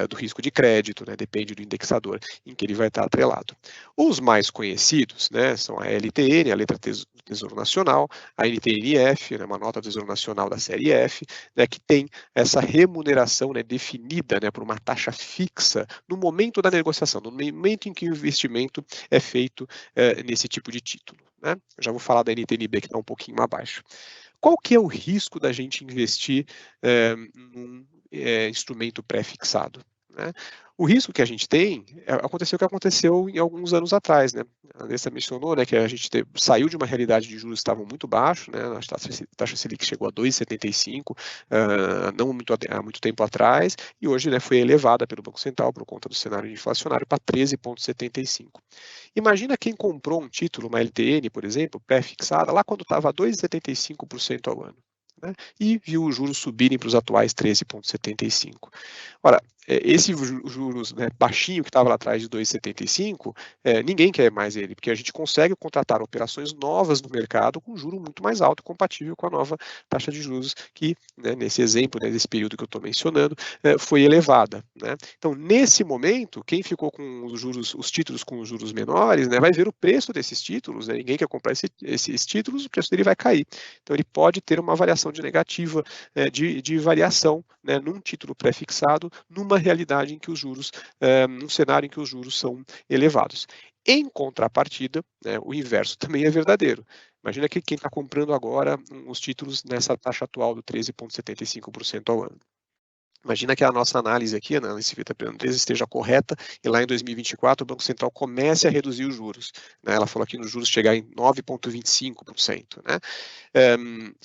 do risco de crédito, né, depende do indexador em que ele vai estar atrelado. Os mais conhecidos, né, são a LTN, a letra do Tesouro Nacional, a NTNF, né, uma nota do Tesouro Nacional da série F, né, que tem essa remuneração, né, definida, né, por uma taxa fixa no momento da negociação, no momento em que o investimento é feito nesse tipo de título, né? Eu já vou falar da NTNB que está um pouquinho abaixo. Qual que é o risco da gente investir num instrumento pré-fixado, né? O risco que a gente tem aconteceu o que aconteceu em alguns anos atrás, né? A Andressa mencionou, né, que a gente saiu de uma realidade de juros que estavam muito baixos, né? A taxa Selic chegou a 2,75 há muito tempo atrás, e hoje, né, foi elevada pelo Banco Central por conta do cenário inflacionário para 13,75. Imagina quem comprou um título, uma LTN, por exemplo, pré-fixada, lá quando estava a 2,75% ao ano, né, e viu os juros subirem para os atuais 13,75. Ora, esse juros, né, baixinho que estava lá atrás de 2,75, ninguém quer mais ele, porque a gente consegue contratar operações novas no mercado com juro muito mais alto, compatível com a nova taxa de juros que, né, nesse exemplo, né, nesse período que eu estou mencionando, foi elevada, né? Então, nesse momento, quem ficou com os títulos com os juros menores, né, vai ver o preço desses títulos, né, ninguém quer comprar esses títulos, o preço dele vai cair. Então, ele pode ter uma variação de negativa, de variação, né, num título pré-fixado, numa realidade em que os juros, num cenário em que os juros são elevados. Em contrapartida, né, o inverso também é verdadeiro. Imagina que quem está comprando agora os títulos nessa taxa atual do 13,75% ao ano. Imagina que a nossa análise aqui, a análise feita pela Andressa, esteja correta e lá em 2024 o Banco Central comece a reduzir os juros, né? Ela falou aqui nos juros chegar em 9,25%, né?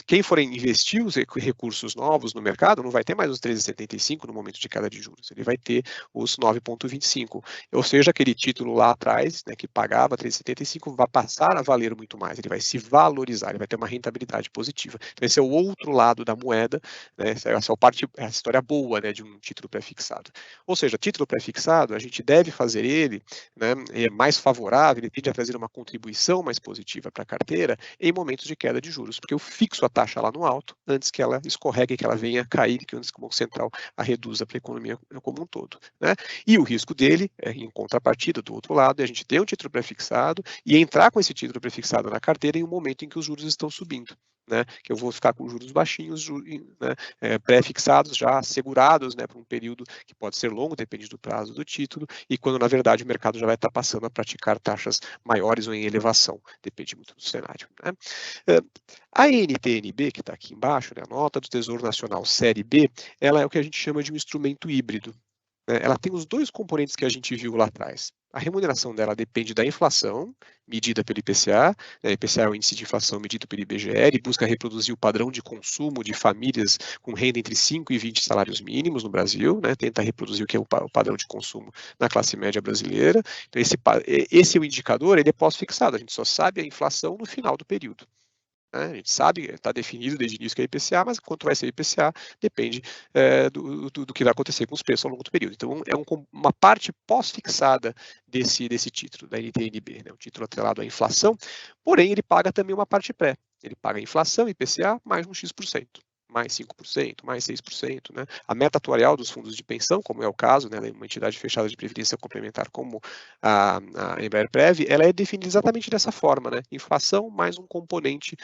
Quem for investir os recursos novos no mercado não vai ter mais os 13,75 no momento de queda de juros, ele vai ter os 9,25, ou seja, aquele título lá atrás, né, que pagava 13,75 vai passar a valer muito mais, ele vai se valorizar, ele vai ter uma rentabilidade positiva. Então esse é o outro lado da moeda, né? Essa é a história boa, né, de um título pré-fixado. Ou seja, título pré-fixado, a gente deve fazer ele, né, mais favorável, ele tende a trazer uma contribuição mais positiva para a carteira em momentos de queda de juros, porque eu fixo a taxa lá no alto antes que ela escorregue, que ela venha cair, que antes que o Banco Central a reduza para a economia como um todo, né? E o risco dele, em contrapartida, do outro lado, é a gente ter um título pré-fixado e entrar com esse título pré-fixado na carteira em um momento em que os juros estão subindo, né? Que eu vou ficar com juros baixinhos, né, pré-fixados, já segurados, né, por um período que pode ser longo, depende do prazo do título, e quando na verdade o mercado já vai estar passando a praticar taxas maiores ou em elevação, depende muito do cenário, né? A NTNB, que está aqui embaixo, né, a nota do Tesouro Nacional série B, ela é o que a gente chama de um instrumento híbrido. ela tem os dois componentes que a gente viu lá atrás. A remuneração dela depende da inflação, medida pelo IPCA. IPCA é o índice de inflação medido pelo IBGE, ele busca reproduzir o padrão de consumo de famílias com renda entre 5 e 20 salários mínimos no Brasil, tenta reproduzir o que é o padrão de consumo na classe média brasileira. Então, esse é o indicador, ele é pós-fixado, a gente só sabe a inflação no final do período. A gente sabe, está definido desde o início que é IPCA, mas quanto vai ser IPCA depende do que vai acontecer com os preços ao longo do período. Então, é uma parte pós-fixada desse título, da NTN-B, o título atrelado à inflação, porém ele paga também uma parte pré. Ele paga a inflação, IPCA, mais um X%. Mais 5%, mais 6%. A meta atuarial dos fundos de pensão, como é o caso, uma entidade fechada de previdência complementar como a Embraer-Prev, ela é definida exatamente dessa forma, inflação mais um componente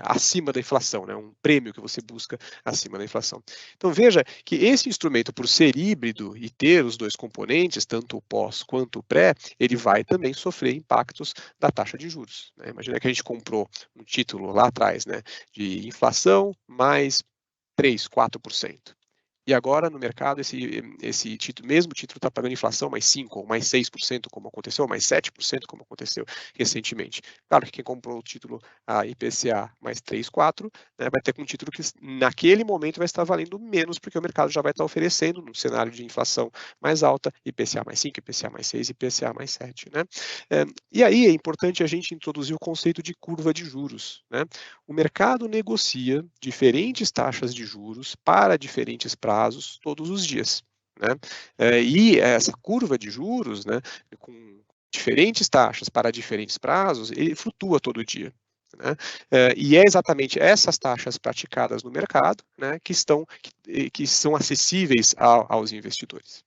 acima da inflação, um prêmio que você busca acima da inflação. Então veja que esse instrumento, por ser híbrido e ter os dois componentes, tanto o pós quanto o pré, ele vai também sofrer impactos da taxa de juros. Imagina que a gente comprou um título lá atrás, de inflação mais 3, 4%. E agora, no mercado, esse mesmo título está pagando inflação mais 5% ou mais 6%, como aconteceu, ou mais 7%, como aconteceu recentemente. Claro que quem comprou o título a IPCA mais 3, 4, vai ter um título que naquele momento vai estar valendo menos, porque o mercado já vai estar oferecendo, num cenário de inflação mais alta, IPCA mais 5, IPCA mais 6, IPCA mais 7. E aí é importante a gente introduzir o conceito de curva de juros. O mercado negocia diferentes taxas de juros para diferentes prazos todos os dias. E essa curva de juros, com diferentes taxas para diferentes prazos, ele flutua todo dia. E é exatamente essas taxas praticadas no mercado que são acessíveis aos investidores.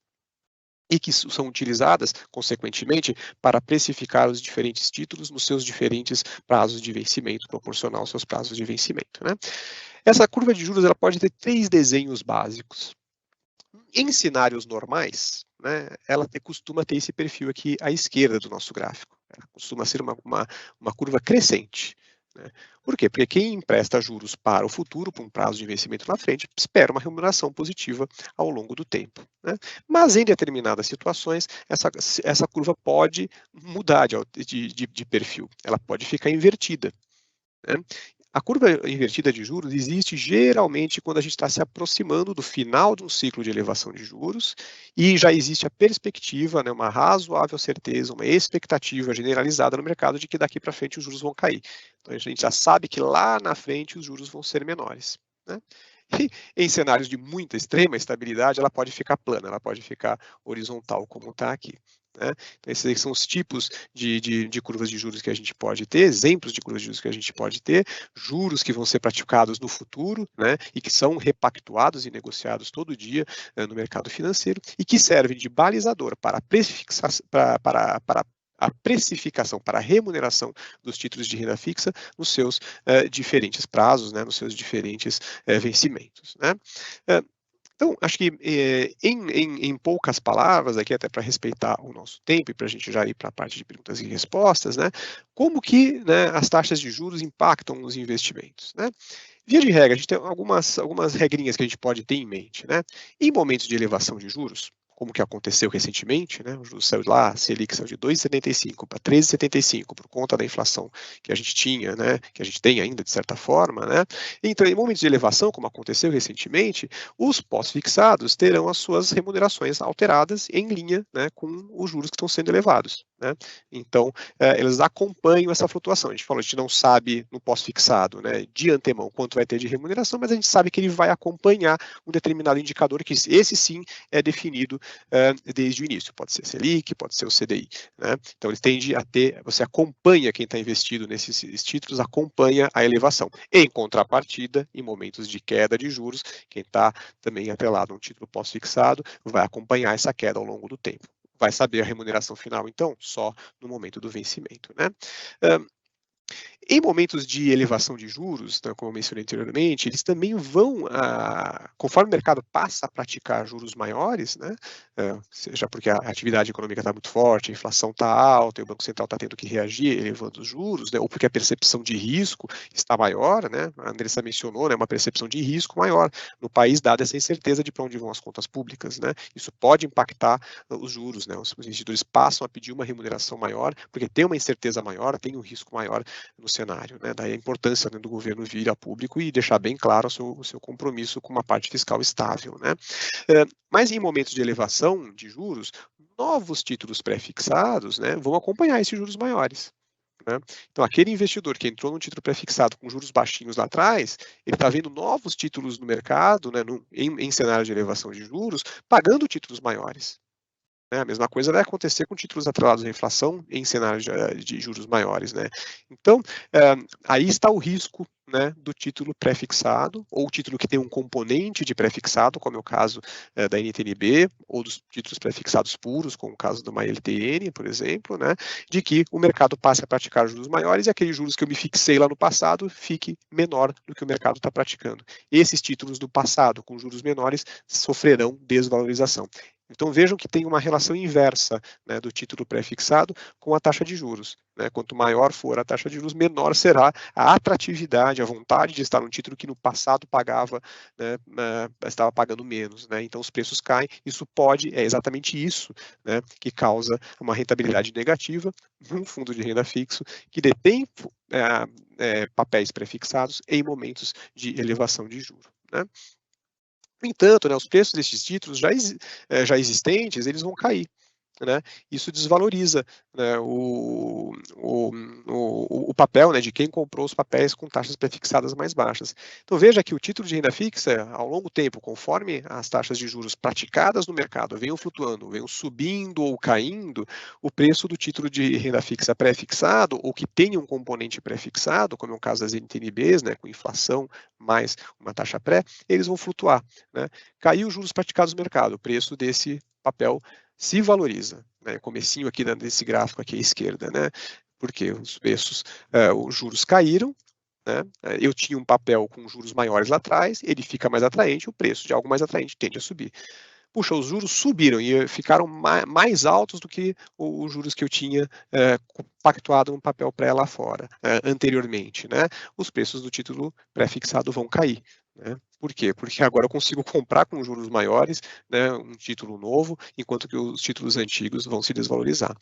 E que são utilizadas, consequentemente, para precificar os diferentes títulos nos seus diferentes prazos de vencimento, proporcional aos seus prazos de vencimento. Essa curva de juros ela pode ter 3 desenhos básicos. Em cenários normais, ela costuma ter esse perfil aqui à esquerda do nosso gráfico. Ela costuma ser uma curva crescente. Por quê? Porque quem empresta juros para o futuro, para um prazo de vencimento na frente, espera uma remuneração positiva ao longo do tempo. Mas em determinadas situações, essa curva pode mudar de perfil, ela pode ficar invertida. A curva invertida de juros existe geralmente quando a gente está se aproximando do final de um ciclo de elevação de juros e já existe a perspectiva, uma razoável certeza, uma expectativa generalizada no mercado de que daqui para frente os juros vão cair. Então a gente já sabe que lá na frente os juros vão ser menores. E em cenários de muita extrema estabilidade, ela pode ficar plana, ela pode ficar horizontal, como está aqui. Então, esses são os tipos de curvas de juros que a gente pode ter, exemplos de curvas de juros que a gente pode ter, juros que vão ser praticados no futuro, e que são repactuados e negociados todo dia no mercado financeiro, e que servem de balizador para a precificação, para a remuneração dos títulos de renda fixa nos seus diferentes prazos, nos seus diferentes vencimentos. Então, acho que em poucas palavras, aqui até para respeitar o nosso tempo e para a gente já ir para a parte de perguntas e respostas, como que as taxas de juros impactam os investimentos? Via de regra, a gente tem algumas regrinhas que a gente pode ter em mente. Em momentos de elevação de juros, como que aconteceu recentemente, o juros saiu lá, a Selic saiu de 2,75 para 13,75 por conta da inflação que a gente tinha, que a gente tem ainda de certa forma, Então, em momentos de elevação, como aconteceu recentemente, os pós-fixados terão as suas remunerações alteradas em linha, com os juros que estão sendo elevados. Então, eles acompanham essa flutuação. A gente falou, a gente não sabe no pós-fixado, de antemão quanto vai ter de remuneração, mas a gente sabe que ele vai acompanhar um determinado indicador, que esse sim é definido desde o início. Pode ser Selic, pode ser o CDI. Então, ele tende a ter, você acompanha quem está investido nesses títulos, acompanha a elevação. Em contrapartida, em momentos de queda de juros, quem está também atrelado a um título pós-fixado vai acompanhar essa queda ao longo do tempo. Vai saber a remuneração final, então, só no momento do vencimento. Em momentos de elevação de juros, né, como eu mencionei anteriormente, eles também vão, conforme o mercado passa a praticar juros maiores, né, seja porque a atividade econômica está muito forte, a inflação está alta, e o Banco Central está tendo que reagir elevando os juros, né, ou porque a percepção de risco está maior, né, a Andressa mencionou, né, uma percepção de risco maior no país, dada essa incerteza de para onde vão as contas públicas, né, isso pode impactar os juros, né, os investidores passam a pedir uma remuneração maior, porque tem uma incerteza maior, tem um risco maior no cenário, né? Daí a importância, né, do governo vir a público e deixar bem claro o seu compromisso com uma parte fiscal estável, né? Mas em momentos de elevação de juros, novos títulos pré-fixados, né, vão acompanhar esses juros maiores. Né? Então, aquele investidor que entrou num título pré-fixado com juros baixinhos lá atrás, ele está vendo novos títulos no mercado, né, em cenário de elevação de juros, pagando títulos maiores. A mesma coisa vai acontecer com títulos atrelados à inflação em cenários de juros maiores, né? Então, aí está o risco, né, do título pré-fixado, ou título que tem um componente de pré-fixado, como é o caso da NTNB, ou dos títulos pré-fixados puros, como o caso do MyLTN, por exemplo, né, de que o mercado passe a praticar juros maiores e aqueles juros que eu me fixei lá no passado fique menor do que o mercado está praticando. Esses títulos do passado, com juros menores, sofrerão desvalorização. Então vejam que tem uma relação inversa, né, do título pré-fixado com a taxa de juros, né? Quanto maior for a taxa de juros, menor será a atratividade, a vontade de estar num título que no passado pagava, né, estava pagando menos, né? Então os preços caem. Isso é exatamente isso, né, que causa uma rentabilidade negativa num fundo de renda fixo que detém papéis pré-fixados em momentos de elevação de juros, né? No entanto, né, os preços desses títulos já existentes, eles vão cair. Né? Isso desvaloriza, né, o papel, né, de quem comprou os papéis com taxas prefixadas mais baixas. Então veja que o título de renda fixa, ao longo tempo, conforme as taxas de juros praticadas no mercado venham flutuando, venham subindo ou caindo, o preço do título de renda fixa pré-fixado, ou que tenha um componente pré-fixado, como é o caso das NTNBs, né, com inflação mais uma taxa pré, eles vão flutuar. Né? Caiu os juros praticados no mercado, o preço desse papel se valoriza, né? Comecinho aqui desse gráfico aqui à esquerda, né? Porque os preços, os juros caíram, né? Eu tinha um papel com juros maiores lá atrás, ele fica mais atraente, o preço de algo mais atraente tende a subir. Puxa, os juros subiram e ficaram mais altos do que os juros que eu tinha pactuado no papel pré lá fora, anteriormente, né? Os preços do título pré-fixado vão cair. Né? Por quê? Porque agora eu consigo comprar com juros maiores, né, um título novo, enquanto que os títulos antigos vão se desvalorizar.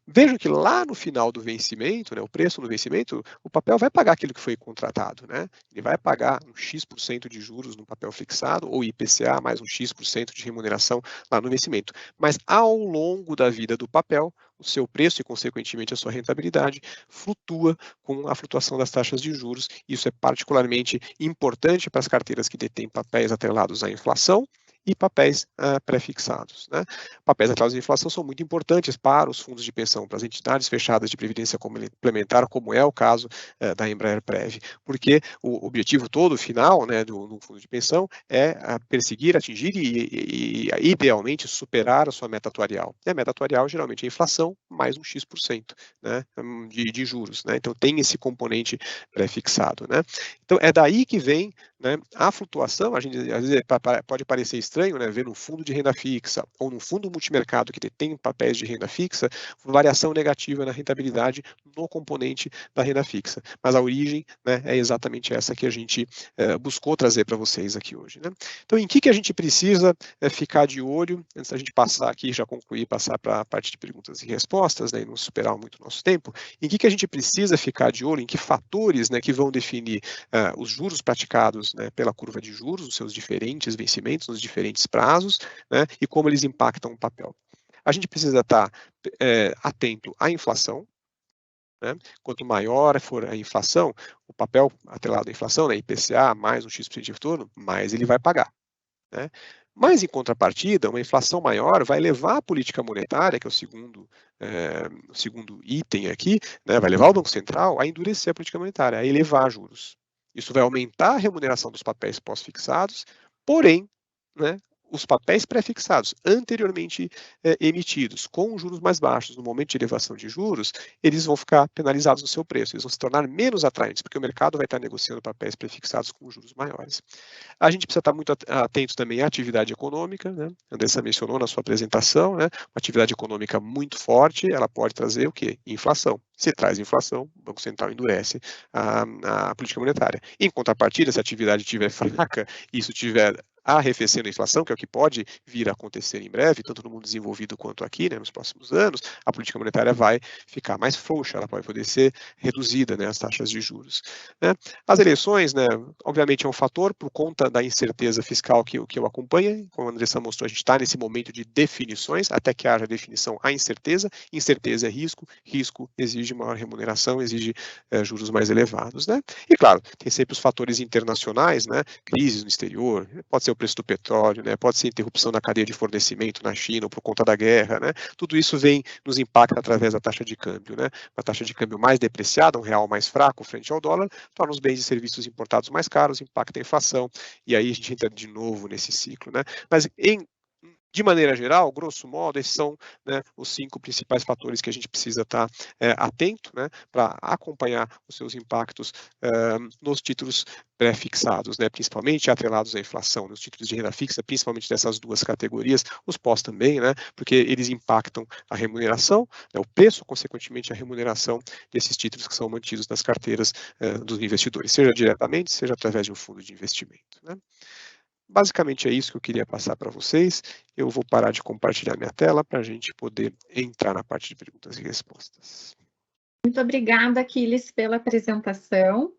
Vejam que lá no final do vencimento, né, o preço no vencimento, o papel vai pagar aquilo que foi contratado. Né? Ele vai pagar um X% de juros no papel fixado, ou IPCA mais um X% de remuneração lá no vencimento. Mas ao longo da vida do papel, o seu preço e, consequentemente, a sua rentabilidade flutua com a flutuação das taxas de juros. Isso é particularmente importante para as carteiras que detêm papéis atrelados à inflação e papéis pré-fixados. Né? Papéis atrelados à inflação são muito importantes para os fundos de pensão, para as entidades fechadas de previdência complementar, como é o caso da Embraer Prev, porque o objetivo todo, final, né, do fundo de pensão é perseguir, atingir e idealmente superar a sua meta atuarial. E a meta atuarial geralmente é a inflação mais um X%, né, de juros. Né? Então tem esse componente pré-fixado. Né? Então é daí que vem, né, a flutuação. A gente às vezes pode parecer estranho, né, ver no fundo de renda fixa ou no fundo multimercado que detém papéis de renda fixa, variação negativa na rentabilidade no componente da renda fixa. Mas a origem, né, é exatamente essa que a gente buscou trazer para vocês aqui hoje. Né? Então, em que a gente precisa ficar de olho, antes da gente passar aqui, já concluir, passar para a parte de perguntas e respostas, né, e não superar muito o nosso tempo, em que a gente precisa ficar de olho, em que fatores, né, que vão definir os juros praticados, né, pela curva de juros, os seus diferentes vencimentos, nos diferentes prazos, né, e como eles impactam o papel. A gente precisa estar atento à inflação. Né? Quanto maior for a inflação, o papel atrelado à inflação, né, IPCA mais um X% de retorno, mais ele vai pagar. Né? Mas, em contrapartida, uma inflação maior vai levar a política monetária, que é o segundo item aqui, né, vai levar o Banco Central a endurecer a política monetária, a elevar juros. Isso vai aumentar a remuneração dos papéis pós-fixados, porém, né, os papéis pré-fixados anteriormente emitidos com juros mais baixos no momento de elevação de juros, eles vão ficar penalizados no seu preço, eles vão se tornar menos atraentes, porque o mercado vai estar negociando papéis pré-fixados com juros maiores. A gente precisa estar muito atento também à atividade econômica, né? A Andressa mencionou na sua apresentação, né? Uma atividade econômica muito forte, ela pode trazer o quê? Inflação. Se traz inflação, o Banco Central endurece a política monetária. Em contrapartida, se a atividade estiver fraca e isso tiver arrefecendo a inflação, que é o que pode vir a acontecer em breve, tanto no mundo desenvolvido quanto aqui, né, nos próximos anos, a política monetária vai ficar mais frouxa, ela vai poder ser reduzida, né, as taxas de juros. Né. As eleições, né, obviamente é um fator por conta da incerteza fiscal que eu acompanho, como a Andressa mostrou, a gente está nesse momento de definições, até que haja definição, há incerteza é risco, risco exige maior remuneração, exige juros mais elevados. Né. E claro, tem sempre os fatores internacionais, né, crises no exterior, pode ser o preço do petróleo, né? Pode ser interrupção na cadeia de fornecimento na China ou por conta da guerra, né? Tudo isso nos impacta através da taxa de câmbio, né? Uma taxa de câmbio mais depreciada, um real mais fraco frente ao dólar, torna os bens e serviços importados mais caros, impacta a inflação, e aí a gente entra de novo nesse ciclo, né? Mas de maneira geral, grosso modo, esses são, né, os 5 principais fatores que a gente precisa estar atento, né, para acompanhar os seus impactos nos títulos pré-fixados, né, principalmente atrelados à inflação, nos títulos de renda fixa, principalmente dessas 2 categorias, os pós também, né, porque eles impactam a remuneração, né, o preço, consequentemente a remuneração desses títulos que são mantidos nas carteiras dos investidores, seja diretamente, seja através de um fundo de investimento. Né. Basicamente é isso que eu queria passar para vocês. Eu vou parar de compartilhar minha tela para a gente poder entrar na parte de perguntas e respostas. Muito obrigada, Aquiles, pela apresentação.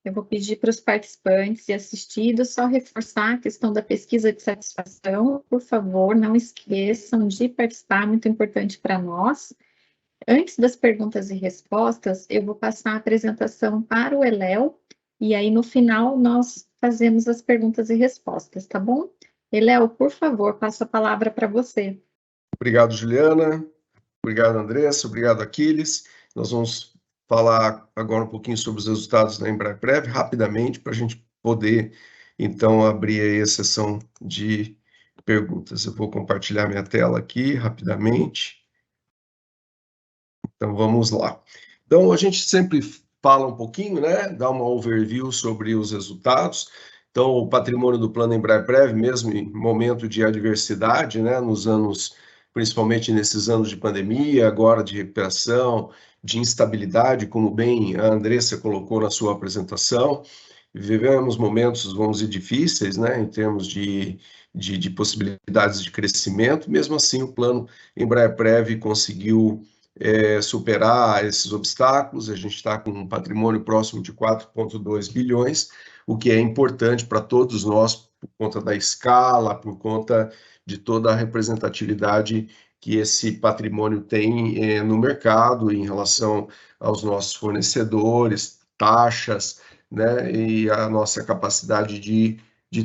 Eu vou pedir para os participantes e assistidos só reforçar a questão da pesquisa de satisfação. Por favor, não esqueçam de participar, muito importante para nós. Antes das perguntas e respostas, eu vou passar a apresentação para o Eléo, e aí no final nós fazemos as perguntas e respostas, tá bom? Eléo, por favor, passo a palavra para você. Obrigado, Juliana. Obrigado, Andressa. Obrigado, Aquiles. Nós vamos falar agora um pouquinho sobre os resultados da Embraprev, rapidamente, para a gente poder, então, abrir aí a sessão de perguntas. Eu vou compartilhar minha tela aqui, rapidamente. Então, vamos lá. Então, a gente sempre fala um pouquinho, né, dá uma overview sobre os resultados. Então, o patrimônio do plano Embraprev, mesmo em momento de adversidade, né, nos anos, principalmente nesses anos de pandemia, agora de recuperação, de instabilidade, como bem a Andressa colocou na sua apresentação, vivemos momentos, vamos dizer, difíceis, né, em termos de possibilidades de crescimento. Mesmo assim, o plano Embraprev conseguiu superar esses obstáculos. A gente está com um patrimônio próximo de 4,2 bilhões, o que é importante para todos nós, por conta da escala, por conta de toda a representatividade que esse patrimônio tem no mercado em relação aos nossos fornecedores, taxas, né, e a nossa capacidade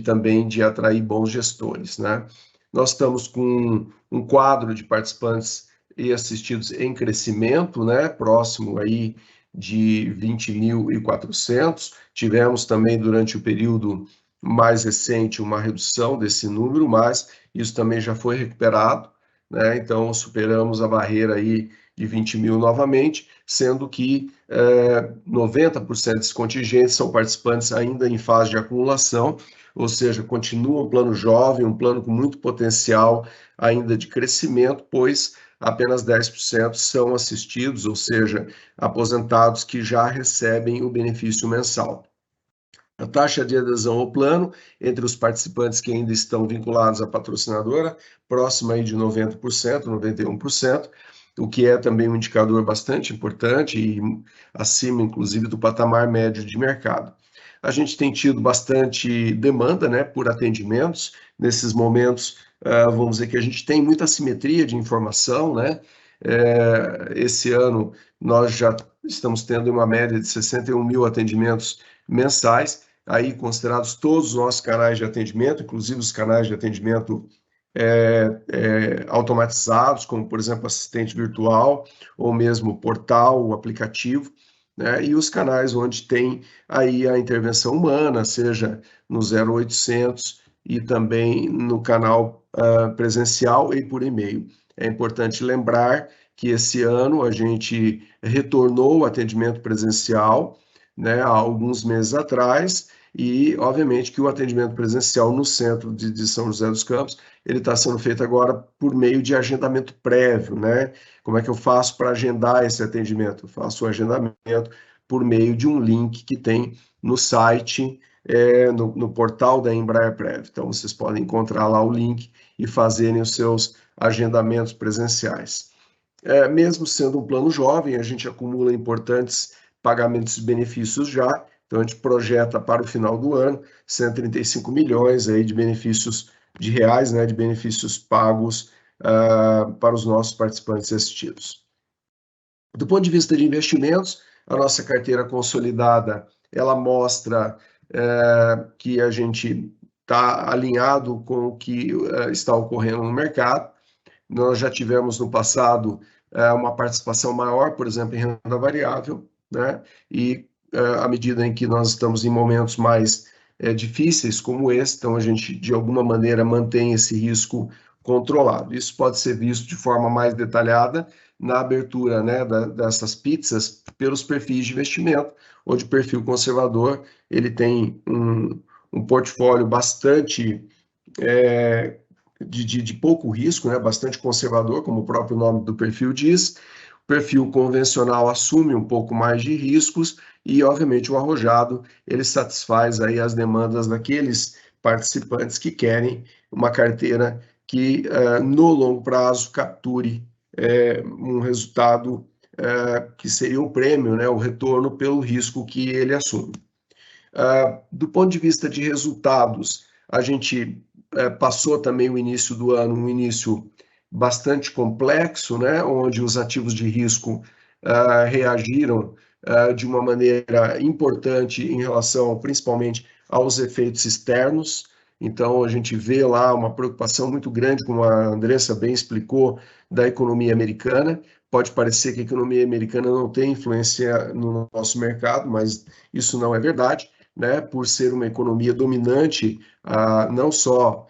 também de atrair bons gestores, né. Nós estamos com um quadro de participantes e assistidos em crescimento, né, próximo aí de 20.400. Tivemos também, durante o período mais recente, uma redução desse número, mas isso também já foi recuperado, né, então superamos a barreira aí de 20.000 novamente, sendo que 90% desses contingentes são participantes ainda em fase de acumulação, ou seja, continua um plano jovem, um plano com muito potencial ainda de crescimento, pois apenas 10% são assistidos, ou seja, aposentados que já recebem o benefício mensal. A taxa de adesão ao plano, entre os participantes que ainda estão vinculados à patrocinadora, próxima aí de 90%, 91%, o que é também um indicador bastante importante e acima, inclusive, do patamar médio de mercado. A gente tem tido bastante demanda, né, por atendimentos. Nesses momentos, vamos dizer que a gente tem muita assimetria de informação, né? Esse ano nós já estamos tendo uma média de 61 mil atendimentos mensais, aí considerados todos os nossos canais de atendimento, inclusive os canais de atendimento automatizados, como, por exemplo, assistente virtual, ou mesmo portal, o aplicativo, né, e os canais onde tem aí a intervenção humana, seja no 0800 e também no canal presencial e por e-mail. É importante lembrar que esse ano a gente retornou o atendimento presencial, né, há alguns meses atrás, e obviamente que o atendimento presencial no centro de São José dos Campos, ele está sendo feito agora por meio de agendamento prévio, né? Como é que eu faço para agendar esse atendimento? Eu faço o agendamento por meio de um link que tem no site, no portal da Embraer Prev. Então, vocês podem encontrar lá o link e fazerem os seus agendamentos presenciais. Mesmo sendo um plano jovem, a gente acumula importantes pagamentos de benefícios já, então a gente projeta para o final do ano 135 milhões aí de benefícios de reais, né, de benefícios pagos para os nossos participantes assistidos. Do ponto de vista de investimentos, a nossa carteira consolidada, ela mostra que a gente está alinhado com o que está ocorrendo no mercado. Nós já tivemos no passado uma participação maior, por exemplo, em renda variável, né? E à medida em que nós estamos em momentos mais difíceis como esse, então a gente, de alguma maneira, mantém esse risco controlado. Isso pode ser visto de forma mais detalhada na abertura, né, dessas pizzas pelos perfis de investimento, onde o perfil conservador ele tem um portfólio bastante de pouco risco, né, bastante conservador, como o próprio nome do perfil diz. O perfil convencional assume um pouco mais de riscos e, obviamente, o arrojado ele satisfaz aí as demandas daqueles participantes que querem uma carteira que, no longo prazo, capture um resultado que seria o prêmio, né, o retorno pelo risco que ele assume. Do ponto de vista de resultados, a gente passou também o início do ano, um início bastante complexo, né, onde os ativos de risco reagiram de uma maneira importante em relação, principalmente, aos efeitos externos. Então, a gente vê lá uma preocupação muito grande, como a Andressa bem explicou, da economia americana. Pode parecer que a economia americana não tem influência no nosso mercado, mas isso não é verdade, né? Por ser uma economia dominante, não só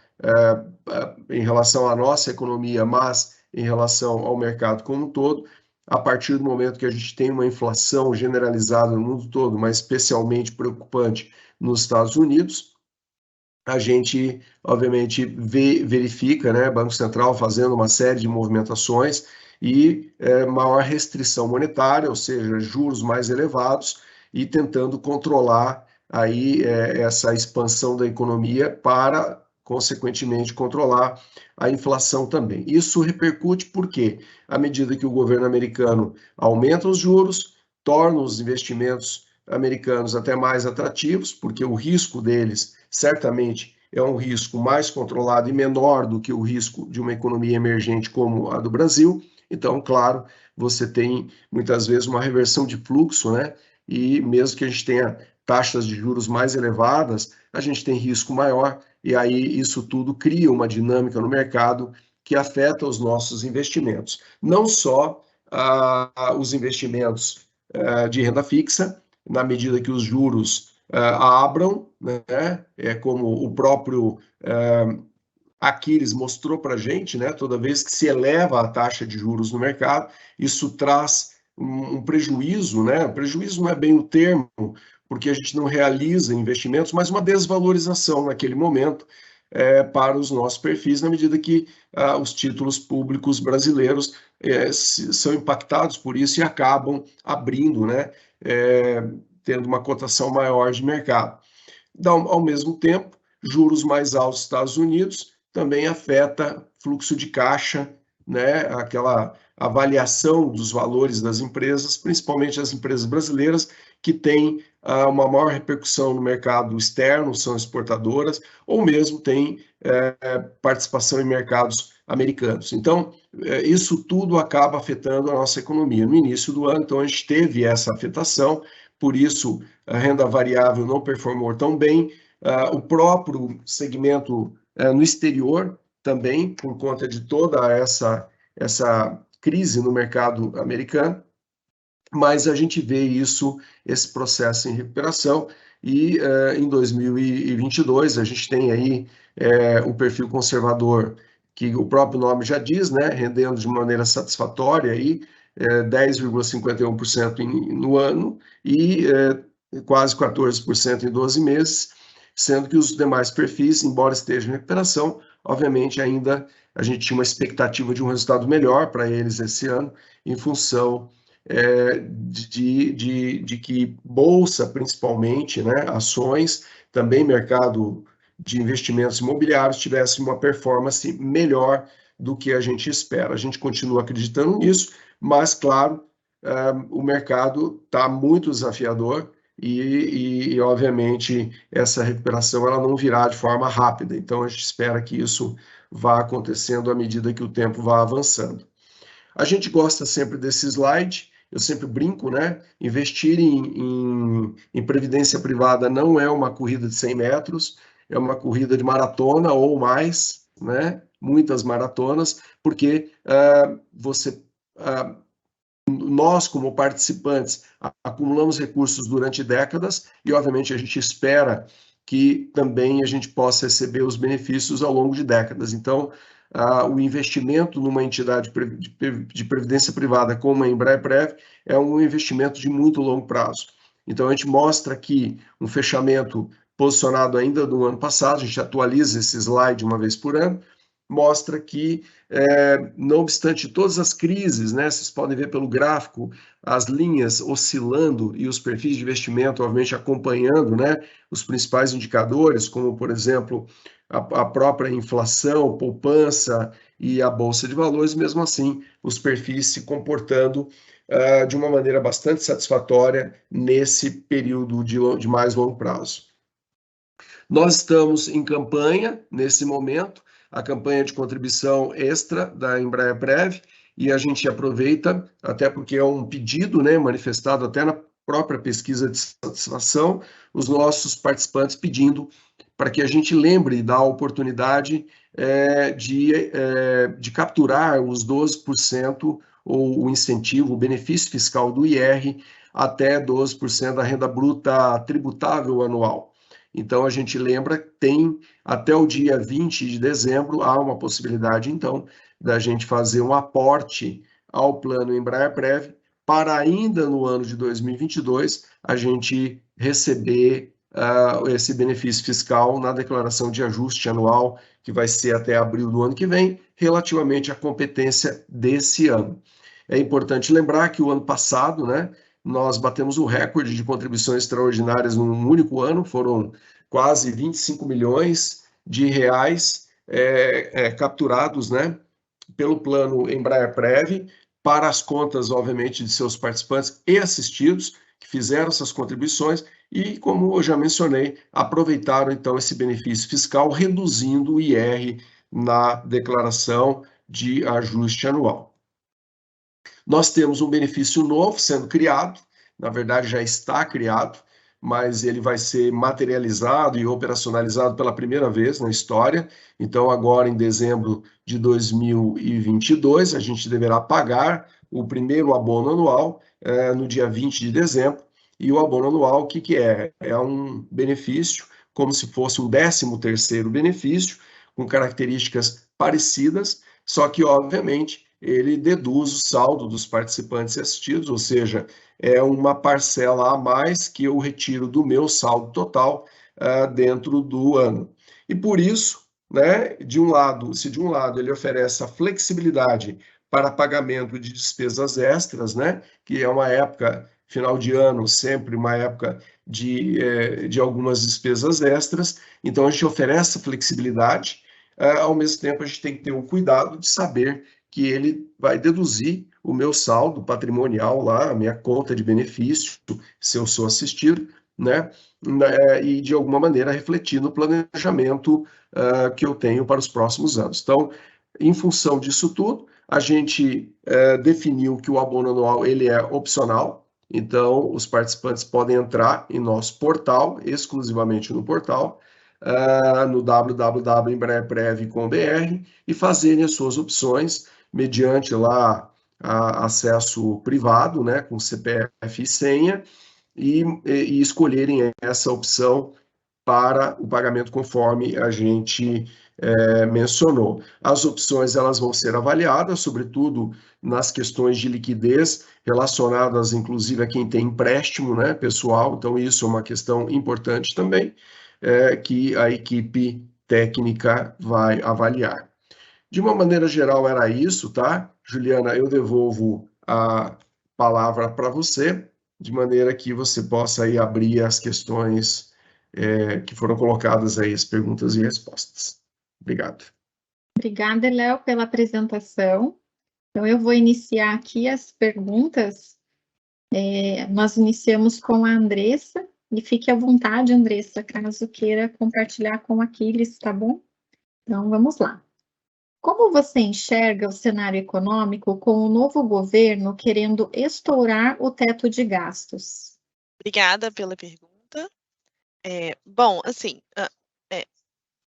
em relação à nossa economia, mas em relação ao mercado como um todo. A partir do momento que a gente tem uma inflação generalizada no mundo todo, mas especialmente preocupante nos Estados Unidos, a gente, obviamente, verifica, né, Banco Central fazendo uma série de movimentações e maior restrição monetária, ou seja, juros mais elevados, e tentando controlar aí essa expansão da economia para, consequentemente, controlar a inflação também. Isso repercute porque, à medida que o governo americano aumenta os juros, torna os investimentos americanos até mais atrativos, porque o risco deles certamente é um risco mais controlado e menor do que o risco de uma economia emergente como a do Brasil. Então, claro, você tem muitas vezes uma reversão de fluxo, né? E mesmo que a gente tenha taxas de juros mais elevadas, a gente tem risco maior, e aí isso tudo cria uma dinâmica no mercado que afeta os nossos investimentos. Não só os investimentos de renda fixa, na medida que os juros abram, né? Como o próprio Aquiles mostrou para a gente, né? Toda vez que se eleva a taxa de juros no mercado, isso traz um prejuízo, né? Prejuízo não é bem o termo, porque a gente não realiza investimentos, mas uma desvalorização naquele momento para os nossos perfis, na medida que os títulos públicos brasileiros são impactados por isso e acabam abrindo, né? Tendo uma cotação maior de mercado. Ao mesmo tempo, juros mais altos dos Estados Unidos também afeta fluxo de caixa, né? Aquela avaliação dos valores das empresas, principalmente as empresas brasileiras, que têm uma maior repercussão no mercado externo, são exportadoras, ou mesmo têm participação em mercados americanos. Então, isso tudo acaba afetando a nossa economia. No início do ano, então, a gente teve essa afetação, por isso a renda variável não performou tão bem, o próprio segmento no exterior também, por conta de toda essa crise no mercado americano, mas a gente vê esse processo em recuperação, e em 2022 a gente tem aí o perfil conservador, que o próprio nome já diz, né, rendendo de maneira satisfatória aí 10,51% no ano e quase 14% em 12 meses, sendo que os demais perfis, embora estejam em recuperação, obviamente ainda a gente tinha uma expectativa de um resultado melhor para eles esse ano, em função de que bolsa, principalmente, né, ações, também mercado de investimentos imobiliários tivesse uma performance melhor do que a gente espera. A gente continua acreditando nisso, mas, claro, o mercado está muito desafiador e, obviamente, essa recuperação ela não virá de forma rápida. Então, a gente espera que isso vá acontecendo à medida que o tempo vá avançando. A gente gosta sempre desse slide, eu sempre brinco, né? Investir em previdência privada não é uma corrida de 100 metros, é uma corrida de maratona ou mais, né? Muitas maratonas, porque nós, como participantes, acumulamos recursos durante décadas e, obviamente, a gente espera que também a gente possa receber os benefícios ao longo de décadas. Então, o investimento numa entidade de previdência privada como a Embraer-Prev é um investimento de muito longo prazo. Então, a gente mostra aqui um fechamento posicionado ainda no ano passado, a gente atualiza esse slide uma vez por ano, mostra que, não obstante todas as crises, né, vocês podem ver pelo gráfico, as linhas oscilando e os perfis de investimento, obviamente, acompanhando, né, os principais indicadores, como, por exemplo, a própria inflação, poupança e a Bolsa de Valores, mesmo assim, os perfis se comportando de uma maneira bastante satisfatória nesse período de mais longo prazo. Nós estamos em campanha, nesse momento, a campanha de contribuição extra da Embraer-Prev, e a gente aproveita, até porque é um pedido, né, manifestado até na própria pesquisa de satisfação, os nossos participantes pedindo para que a gente lembre da oportunidade de capturar os 12% ou o incentivo, o benefício fiscal do IR até 12% da renda bruta tributável anual. Então, a gente lembra que tem até o dia 20 de dezembro, há uma possibilidade, então, da gente fazer um aporte ao plano Embraer-Prev para ainda no ano de 2022 a gente receber esse benefício fiscal na declaração de ajuste anual, que vai ser até abril do ano que vem, relativamente à competência desse ano. É importante lembrar que o ano passado, né, nós batemos o recorde de contribuições extraordinárias num único ano, foram quase 25 milhões de reais capturados, né, pelo plano Embraer-Prev, para as contas, obviamente, de seus participantes e assistidos, que fizeram essas contribuições e, como eu já mencionei, aproveitaram, então, esse benefício fiscal, reduzindo o IR na declaração de ajuste anual. Nós temos um benefício novo sendo criado, na verdade já está criado, mas ele vai ser materializado e operacionalizado pela primeira vez na história. Então, agora em dezembro de 2022, a gente deverá pagar o primeiro abono anual no dia 20 de dezembro. E o abono anual, o que é? É um benefício, como se fosse um 13º benefício, com características parecidas, só que, obviamente, ele deduz o saldo dos participantes assistidos, ou seja, é uma parcela a mais que eu retiro do meu saldo total dentro do ano. E por isso, né, se de um lado ele oferece a flexibilidade para pagamento de despesas extras, né, que é uma época, final de ano, sempre uma época de algumas despesas extras, então a gente oferece flexibilidade, ao mesmo tempo a gente tem que ter o cuidado de saber que ele vai deduzir o meu saldo patrimonial lá, a minha conta de benefício, se eu sou assistido, né? E de alguma maneira refletir no planejamento que eu tenho para os próximos anos. Então, em função disso tudo, a gente definiu que o abono anual ele é opcional, então os participantes podem entrar em nosso portal, exclusivamente no portal, no www.embraerprev.com.br e fazerem as suas opções mediante lá acesso privado, né, com CPF e senha, e escolherem essa opção para o pagamento conforme a gente mencionou. As opções elas vão ser avaliadas, sobretudo nas questões de liquidez, relacionadas inclusive a quem tem empréstimo, né, pessoal, então isso é uma questão importante também, que a equipe técnica vai avaliar. De uma maneira geral era isso, tá? Juliana, eu devolvo a palavra para você, de maneira que você possa aí abrir as questões que foram colocadas aí, as perguntas e respostas. Obrigado. Obrigada, Léo, pela apresentação. Então, eu vou iniciar aqui as perguntas. Nós iniciamos com a Andressa, e fique à vontade, Andressa, caso queira compartilhar com Aquiles, tá bom? Então, vamos lá. Como você enxerga o cenário econômico com o novo governo querendo estourar o teto de gastos? Obrigada pela pergunta. Bom, assim,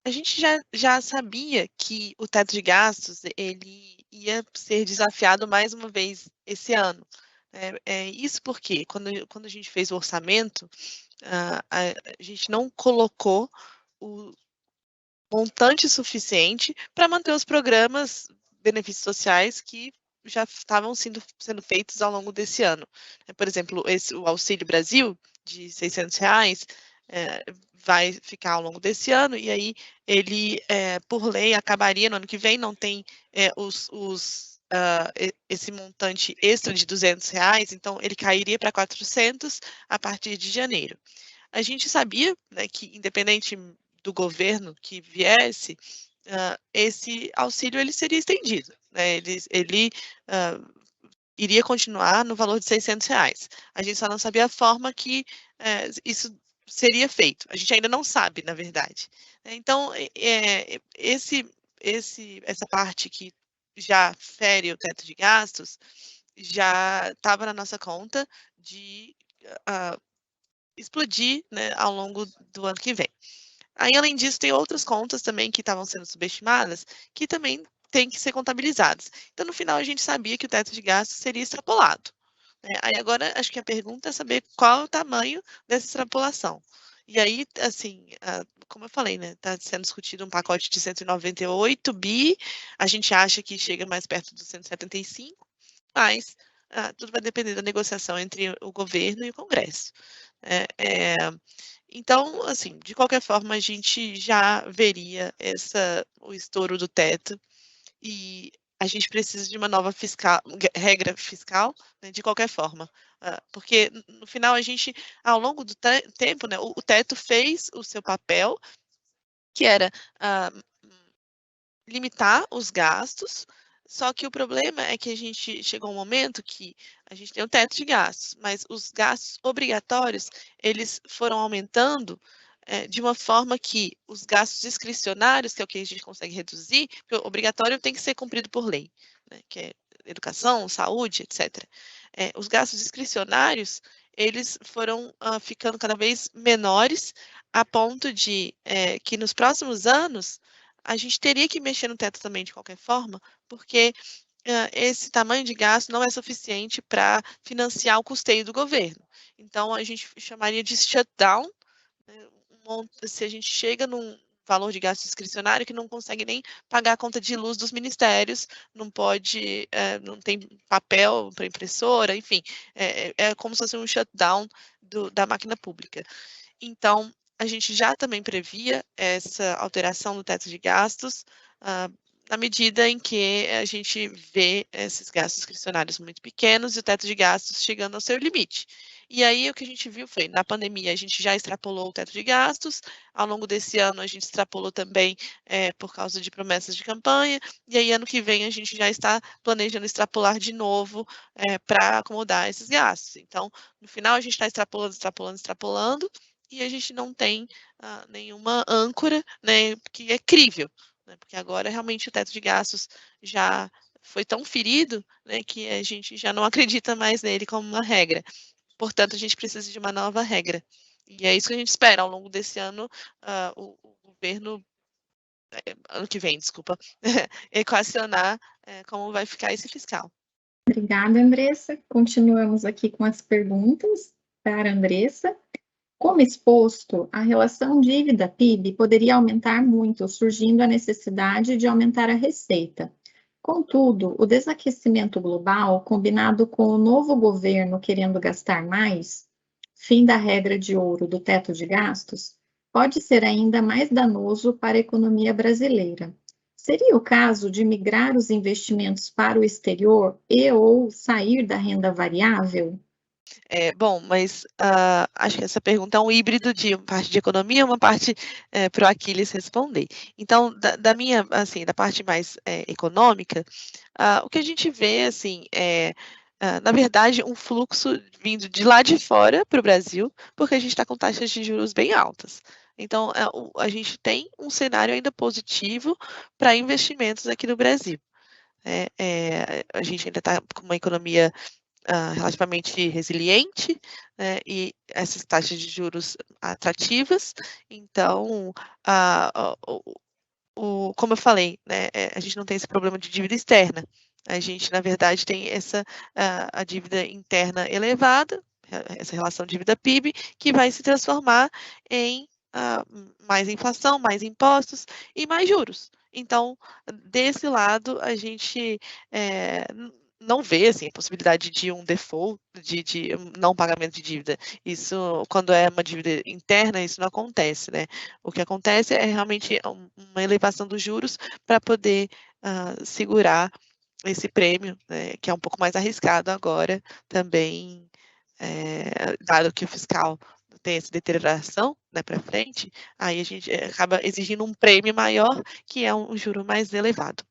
a gente já sabia que o teto de gastos ele ia ser desafiado mais uma vez esse ano. Isso porque, quando a gente fez o orçamento, a gente não colocou o montante suficiente para manter os programas, benefícios sociais que já estavam sendo feitos ao longo desse ano. Por exemplo, o Auxílio Brasil, de R$600, vai ficar ao longo desse ano, e aí ele, por lei, acabaria no ano que vem, não tem esse montante extra de R$200, então ele cairia para 400 a partir de janeiro. A gente sabia, né, que independente do governo que viesse, esse auxílio ele seria estendido, né? Ele iria continuar no valor de R$600. A gente só não sabia a forma que isso seria feito. A gente ainda não sabe, na verdade. Então, essa parte que já fere o teto de gastos já estava na nossa conta de explodir, né, ao longo do ano que vem. Aí, além disso, tem outras contas também que estavam sendo subestimadas, que também têm que ser contabilizadas. Então, no final, a gente sabia que o teto de gastos seria extrapolado. Aí, agora, acho que a pergunta é saber qual é o tamanho dessa extrapolação. E aí, assim, como eu falei, né, está sendo discutido um pacote de 198 bi, a gente acha que chega mais perto dos 175, mas tudo vai depender da negociação entre o governo e o Congresso. Então, assim, de qualquer forma, a gente já veria o estouro do teto e a gente precisa de uma nova regra fiscal, né, de qualquer forma. Porque, no final, a gente, ao longo do tempo, né, o teto fez o seu papel, que era limitar os gastos, só que o problema é que a gente chegou a um momento que a gente tem um teto de gastos, mas os gastos obrigatórios, eles foram aumentando de uma forma que os gastos discricionários, que é o que a gente consegue reduzir, porque o obrigatório tem que ser cumprido por lei, né, que é educação, saúde, etc. Os gastos discricionários, eles foram ficando cada vez menores, a ponto de que nos próximos anos a gente teria que mexer no teto também de qualquer forma, porque esse tamanho de gasto não é suficiente para financiar o custeio do governo. Então, a gente chamaria de shutdown, né, se a gente chega num valor de gasto discricionário que não consegue nem pagar a conta de luz dos ministérios, não pode, não tem papel para impressora, enfim, é como se fosse um shutdown da máquina pública. Então, a gente já também previa essa alteração do teto de gastos, na medida em que a gente vê esses gastos discricionários muito pequenos e o teto de gastos chegando ao seu limite. E aí o que a gente viu foi, na pandemia, a gente já extrapolou o teto de gastos, ao longo desse ano a gente extrapolou também por causa de promessas de campanha, e aí ano que vem a gente já está planejando extrapolar de novo para acomodar esses gastos. Então, no final a gente está extrapolando, e a gente não tem nenhuma âncora, né, que é crível, né, porque agora realmente o teto de gastos já foi tão ferido, né, que a gente já não acredita mais nele como uma regra. Portanto, a gente precisa de uma nova regra. E é isso que a gente espera ao longo desse ano, o governo, ano que vem, desculpa, equacionar como vai ficar esse fiscal. Obrigada, Andressa. Continuamos aqui com as perguntas. cara Andressa. Como exposto, a relação dívida-PIB poderia aumentar muito, surgindo a necessidade de aumentar a receita. Contudo, o desaquecimento global, combinado com o novo governo querendo gastar mais, fim da regra de ouro do teto de gastos, pode ser ainda mais danoso para a economia brasileira. Seria o caso de migrar os investimentos para o exterior e ou sair da renda variável? Bom, mas acho que essa pergunta é um híbrido de uma parte de economia e uma parte para o Aquiles responder. Então, da minha, assim, da parte mais econômica, o que a gente vê, assim, na verdade, um fluxo vindo de lá de fora para o Brasil, porque a gente está com taxas de juros bem altas. Então, a gente tem um cenário ainda positivo para investimentos aqui no Brasil. A gente ainda está com uma economia relativamente resiliente, né, e essas taxas de juros atrativas. Então, como eu falei, né, a gente não tem esse problema de dívida externa. A gente, na verdade, tem a dívida interna elevada, essa relação dívida-PIB, que vai se transformar em mais inflação, mais impostos e mais juros. Então, desse lado, a gente não vê assim, a possibilidade de um default, de não pagamento de dívida. Isso, quando é uma dívida interna, isso não acontece, né? O que acontece é realmente uma elevação dos juros para poder segurar esse prêmio, né, que é um pouco mais arriscado agora também, dado que o fiscal tem essa deterioração, né, para frente, aí a gente acaba exigindo um prêmio maior, que é um juro mais elevado.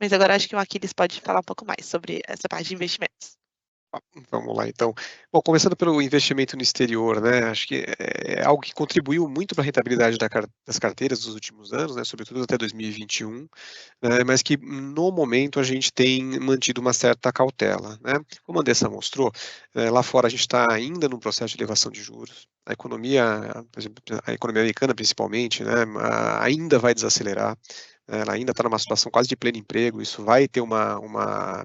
Mas agora acho que o Aquiles pode falar um pouco mais sobre essa parte de investimentos. Vamos lá, então. Bom, começando pelo investimento no exterior, né? Acho que é algo que contribuiu muito para a rentabilidade das carteiras dos últimos anos, né? Sobretudo até 2021, né? Mas que no momento a gente tem mantido uma certa cautela, né? Como a Andressa mostrou, lá fora a gente está ainda num processo de elevação de juros. A economia, por exemplo, a economia americana principalmente, né? Ainda vai desacelerar. Ela ainda está numa situação quase de pleno emprego, isso vai ter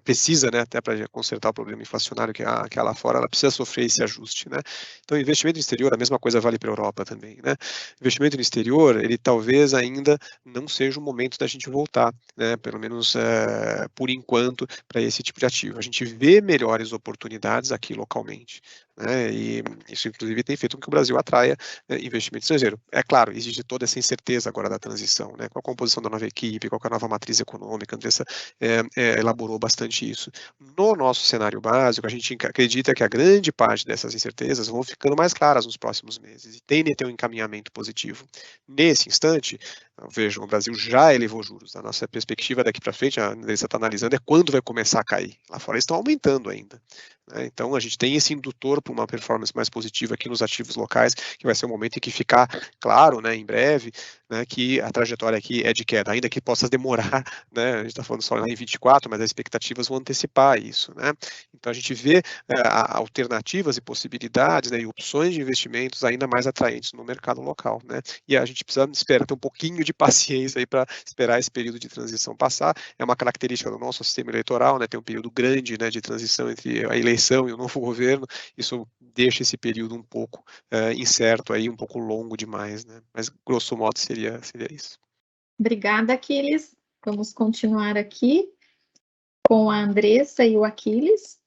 precisa, né, até para consertar o problema inflacionário que há lá fora, ela precisa sofrer esse ajuste, né. Então, investimento no exterior, a mesma coisa vale para a Europa também, né. Investimento no exterior, ele talvez ainda não seja o momento da gente voltar, né, pelo menos por enquanto, para esse tipo de ativo. A gente vê melhores oportunidades aqui localmente, né, e isso inclusive tem feito com que o Brasil atraia investimento estrangeiro. É claro, existe toda essa incerteza agora da transição, né, com a composição da nova equipe, qual é a nova matriz econômica, a Andressa elaborou bastante isso. No nosso cenário básico, a gente acredita que a grande parte dessas incertezas vão ficando mais claras nos próximos meses e tendem a ter um encaminhamento positivo. Nesse instante, vejam, o Brasil já elevou juros. A nossa perspectiva daqui para frente, a Andressa está analisando, é quando vai começar a cair. Lá fora eles estão aumentando ainda. Né? Então, a gente tem esse indutor para uma performance mais positiva aqui nos ativos locais, que vai ser o momento em que ficar claro, né, em breve, né, que a trajetória aqui é de queda, ainda que possa demorar, né, a gente está falando só em 24, mas as expectativas vão antecipar isso, né, então a gente vê alternativas e possibilidades, né, e opções de investimentos ainda mais atraentes no mercado local, né, e a gente precisa esperar ter um pouquinho de paciência aí para esperar esse período de transição passar, é uma característica do nosso sistema eleitoral, né, tem um período grande, né, de transição entre a eleição e o novo governo, isso deixa esse período um pouco incerto aí, um pouco longo demais, né, mas grosso modo seria isso. Obrigada, Aquiles. Vamos continuar aqui com a Andressa e o Aquiles.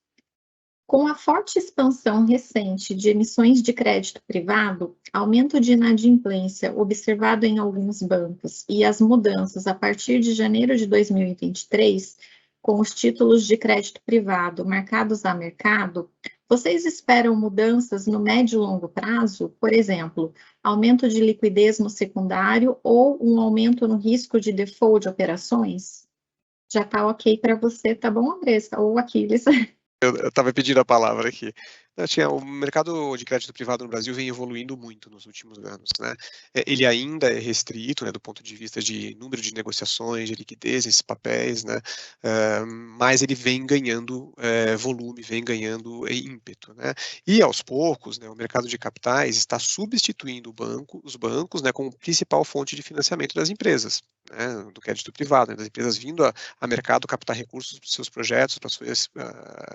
Com a forte expansão recente de emissões de crédito privado, aumento de inadimplência observado em alguns bancos e as mudanças a partir de janeiro de 2023, com os títulos de crédito privado marcados a mercado, vocês esperam mudanças no médio e longo prazo? Por exemplo, aumento de liquidez no secundário ou um aumento no risco de default de operações? Já está ok para você, tá bom, Andressa? Ou Aquiles? Eu estava pedindo a palavra aqui. O mercado de crédito privado no Brasil vem evoluindo muito nos últimos anos, né? Ele ainda é restrito, né, do ponto de vista de número de negociações, de liquidez, esses papéis, né? Mas ele vem ganhando volume, vem ganhando ímpeto, né? E aos poucos, né, o mercado de capitais está substituindo os bancos, né, como principal fonte de financiamento das empresas, né, do crédito privado, né, das empresas vindo a mercado captar recursos para os seus projetos, para suas,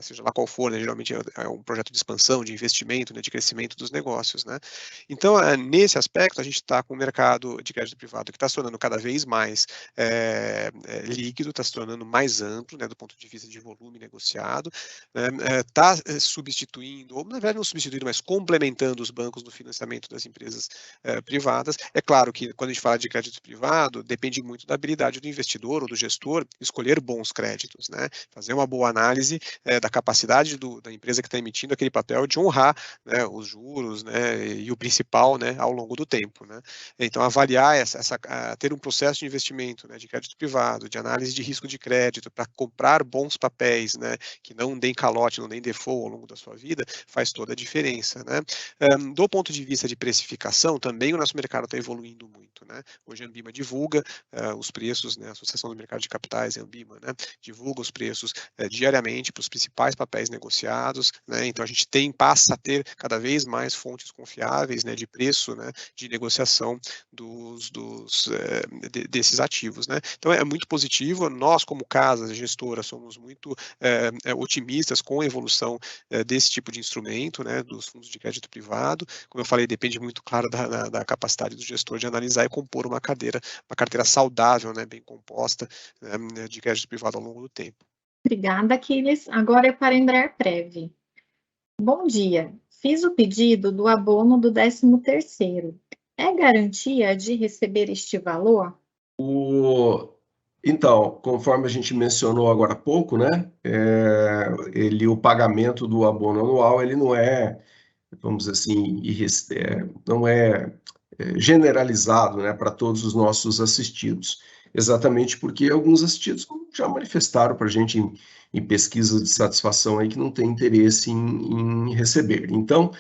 seja lá qual for, né, geralmente é um projeto de expansão, de investimento, né, de crescimento dos negócios, né? Então, nesse aspecto, a gente está com o mercado de crédito privado que está se tornando cada vez mais líquido, está se tornando mais amplo, né, do ponto de vista de volume negociado, está substituindo, ou na verdade não substituindo, mas complementando os bancos no financiamento das empresas privadas. É claro que quando a gente fala de crédito privado, depende muito da habilidade do investidor ou do gestor escolher bons créditos, né? Fazer uma boa análise da capacidade da empresa que está emitindo aquele papel de honrar, né, os juros, né, e o principal, né, ao longo do tempo, né? Então, avaliar ter um processo de investimento, né, de crédito privado, de análise de risco de crédito, para comprar bons papéis, né, que não deem calote, não deem default ao longo da sua vida, faz toda a diferença, né? Do ponto de vista de precificação, também o nosso mercado está evoluindo muito, né? Hoje a Ambima divulga os preços, né, a Associação do Mercado de Capitais, a Ambima, né, divulga os preços diariamente para os principais papéis negociados, né? Então a gente passa a ter cada vez mais fontes confiáveis, né, de preço, né, de negociação desses ativos, né? Então é muito positivo. Nós, como casa gestora, somos muito otimistas com a evolução desse tipo de instrumento, né, dos fundos de crédito privado. Como eu falei, depende muito, claro, da capacidade do gestor de analisar e compor uma carteira saudável, né, bem composta, de crédito privado ao longo do tempo. Obrigada, Aquiles. Agora é para a Embraerprev. Bom dia. Fiz o pedido do abono do 13º. É garantia de receber este valor? Então, conforme a gente mencionou agora há pouco, né, o pagamento do abono anual, ele não é, vamos dizer assim, não é generalizado, né, para todos os nossos assistidos, exatamente porque alguns assistidos já manifestaram para a gente em pesquisas de satisfação aí que não tem interesse em receber. Então,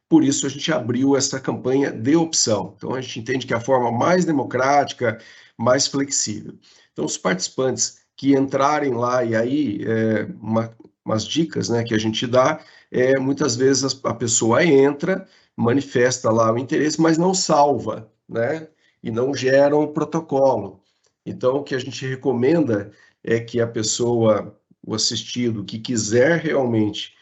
por isso a gente abriu essa campanha de opção. Então, a gente entende que é a forma mais democrática, mais flexível. Então, os participantes que entrarem lá, e aí, umas dicas, né, que a gente dá, muitas vezes a pessoa entra, manifesta lá o interesse, mas não salva, né, e não gera um protocolo. Então, o que a gente recomenda é que a pessoa, o assistido, que quiser realmente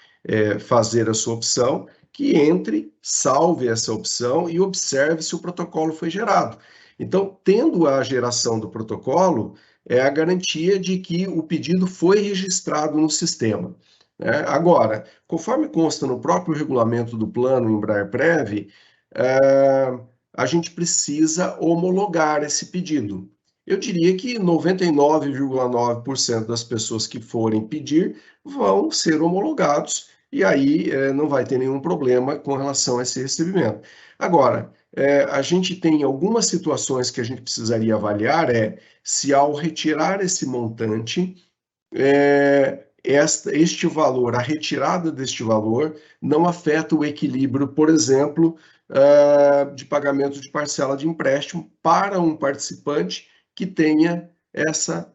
fazer a sua opção, que entre, salve essa opção e observe se o protocolo foi gerado. Então, tendo a geração do protocolo, é a garantia de que o pedido foi registrado no sistema, né? Agora, conforme consta no próprio regulamento do plano Embraerprev, a gente precisa homologar esse pedido. Eu diria que 99,9% das pessoas que forem pedir vão ser homologados e aí não vai ter nenhum problema com relação a esse recebimento. Agora, a gente tem algumas situações que a gente precisaria avaliar, se ao retirar esse montante, este valor, a retirada deste valor, não afeta o equilíbrio, por exemplo, de pagamento de parcela de empréstimo para um participante que tenha essa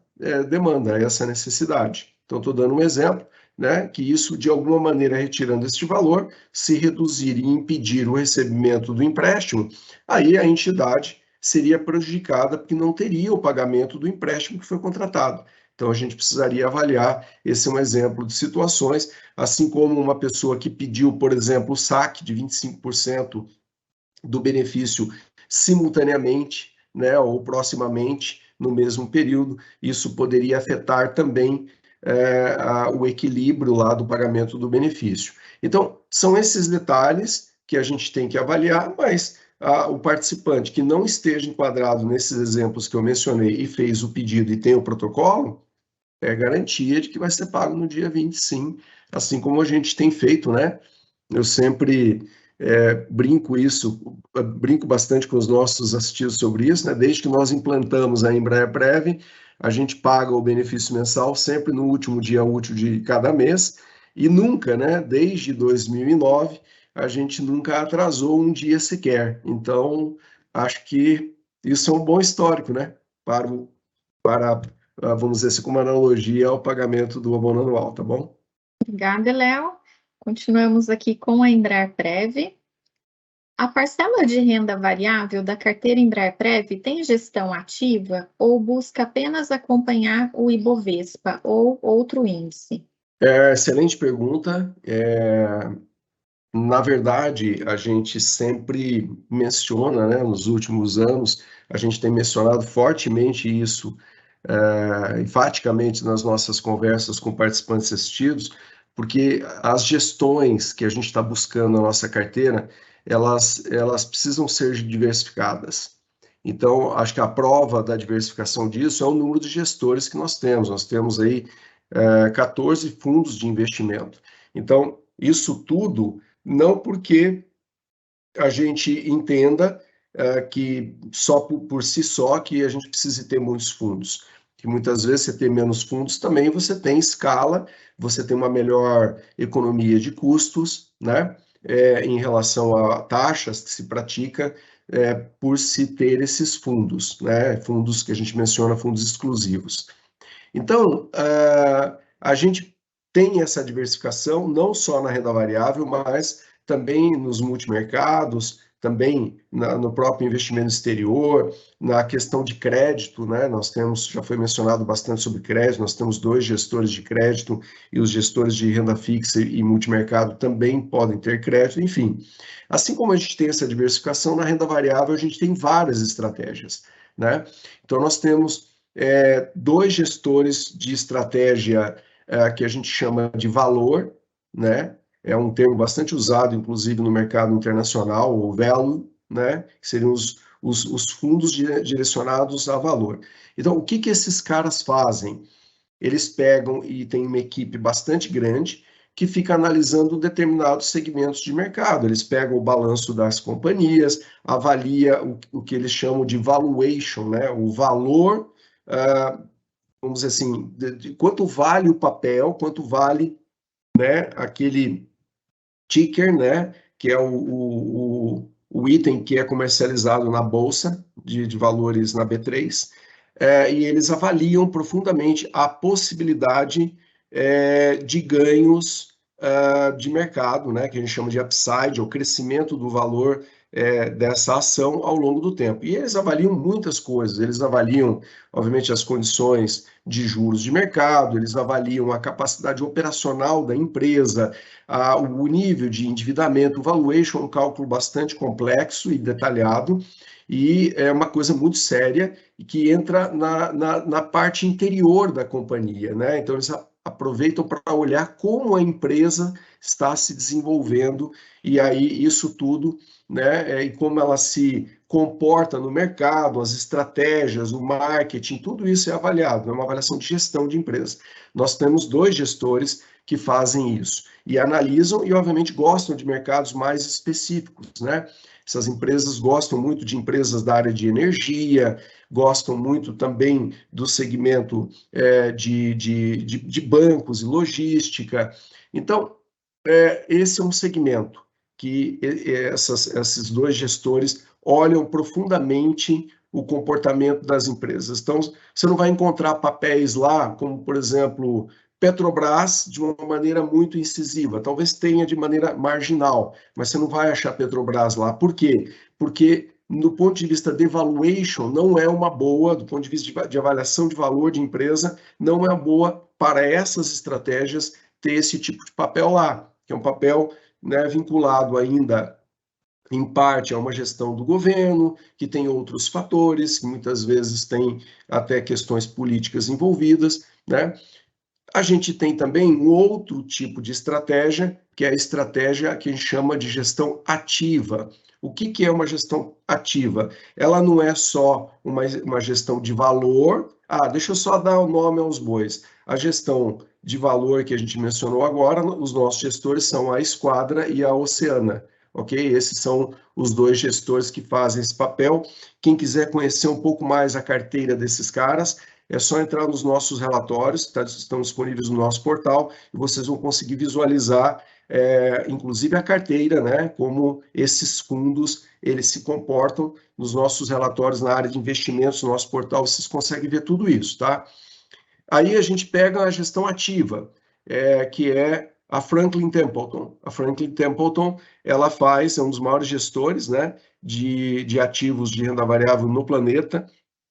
demanda, essa necessidade. Então, estou dando um exemplo, né, que isso, de alguma maneira, retirando este valor, se reduzir e impedir o recebimento do empréstimo, aí a entidade seria prejudicada porque não teria o pagamento do empréstimo que foi contratado. Então, a gente precisaria avaliar, esse é um exemplo de situações, assim como uma pessoa que pediu, por exemplo, o saque de 25% do benefício simultaneamente, né, ou proximamente, no mesmo período, isso poderia afetar também o equilíbrio lá do pagamento do benefício. Então, são esses detalhes que a gente tem que avaliar, mas o participante que não esteja enquadrado nesses exemplos que eu mencionei e fez o pedido e tem o protocolo, é garantia de que vai ser pago no dia 20, sim, assim como a gente tem feito, né? Eu sempre brinco bastante com os nossos assistidos sobre isso, né? Desde que nós implantamos a Embraerprev, a gente paga o benefício mensal sempre no último dia útil de cada mês e nunca, né? Desde 2009, a gente nunca atrasou um dia sequer. Então, acho que isso é um bom histórico, né? Para vamos dizer assim, como analogia ao pagamento do abono anual, tá bom? Obrigada, Léo. Continuamos aqui com a Embraerprev. A parcela de renda variável da carteira Embraerprev tem gestão ativa ou busca apenas acompanhar o Ibovespa ou outro índice? Excelente pergunta. na verdade, a gente sempre menciona, né, nos últimos anos, a gente tem mencionado fortemente isso, enfaticamente nas nossas conversas com participantes assistidos, porque as gestões que a gente está buscando na nossa carteira, elas precisam ser diversificadas. Então, acho que a prova da diversificação disso é o número de gestores que nós temos. Nós temos aí 14 fundos de investimento. Então, isso tudo não porque a gente entenda que só por si só que a gente precisa ter muitos fundos. Que muitas vezes você tem menos fundos também, você tem escala, você tem uma melhor economia de custos, né? Em relação a taxas que se pratica por se ter esses fundos, né? Fundos que a gente menciona, fundos exclusivos. Então, a gente tem essa diversificação não só na renda variável, mas também nos multimercados, também no próprio investimento exterior, na questão de crédito, né? Nós temos, já foi mencionado bastante sobre crédito, nós temos 2 gestores de crédito e os gestores de renda fixa e multimercado também podem ter crédito, enfim. Assim como a gente tem essa diversificação, na renda variável a gente tem várias estratégias, né? Então nós temos 2 gestores de estratégia que a gente chama de valor, né? É um termo bastante usado, inclusive, no mercado internacional, o value, né? Que seriam os fundos direcionados a valor. Então, o que esses caras fazem? Eles pegam e tem uma equipe bastante grande que fica analisando determinados segmentos de mercado. Eles pegam o balanço das companhias, avalia o que eles chamam de valuation, né? O valor, vamos dizer assim, de quanto vale o papel, quanto vale, né, aquele ticker, né, que é o item que é comercializado na bolsa de valores na B3, e eles avaliam profundamente a possibilidade de ganhos de mercado, né, que a gente chama de upside, ou crescimento do valor dessa ação ao longo do tempo. E eles avaliam muitas coisas, eles avaliam, obviamente, as condições de juros de mercado, eles avaliam a capacidade operacional da empresa, o nível de endividamento, o valuation é um cálculo bastante complexo e detalhado, e é uma coisa muito séria e que entra na parte interior da companhia, né? Então, eles aproveitam para olhar como a empresa está se desenvolvendo, e aí isso tudo, né, e como ela se comporta no mercado, as estratégias, o marketing, tudo isso é avaliado, é uma avaliação de gestão de empresa. Nós temos 2 gestores que fazem isso, e analisam e, obviamente, gostam de mercados mais específicos, né? Essas empresas gostam muito de empresas da área de energia, gostam muito também do segmento de bancos e logística. Então, esse é um segmento que esses 2 gestores olham profundamente o comportamento das empresas. Então, você não vai encontrar papéis lá, como, por exemplo, Petrobras, de uma maneira muito incisiva. Talvez tenha de maneira marginal, mas você não vai achar Petrobras lá. Por quê? Porque, do ponto de vista de valuation, não é uma boa, do ponto de vista de avaliação de valor de empresa, não é boa para essas estratégias ter esse tipo de papel lá, que é um papel, né, vinculado ainda em parte a uma gestão do governo, que tem outros fatores, que muitas vezes tem até questões políticas envolvidas, né? A gente tem também um outro tipo de estratégia, que é a estratégia que a gente chama de gestão ativa. O que é uma gestão ativa? Ela não é só uma gestão de valor. Deixa eu só dar o nome aos bois. A gestão de valor que a gente mencionou agora, os nossos gestores são a Esquadra e a Oceana. Ok? Esses são os 2 gestores que fazem esse papel. Quem quiser conhecer um pouco mais a carteira desses caras, é só entrar nos nossos relatórios, que estão disponíveis no nosso portal, e vocês vão conseguir visualizar, inclusive a carteira, né, como esses fundos eles se comportam nos nossos relatórios na área de investimentos, no nosso portal, vocês conseguem ver tudo isso, tá? Aí a gente pega a gestão ativa, que é a Franklin Templeton. A Franklin Templeton, ela é um dos maiores gestores, né, de ativos de renda variável no planeta.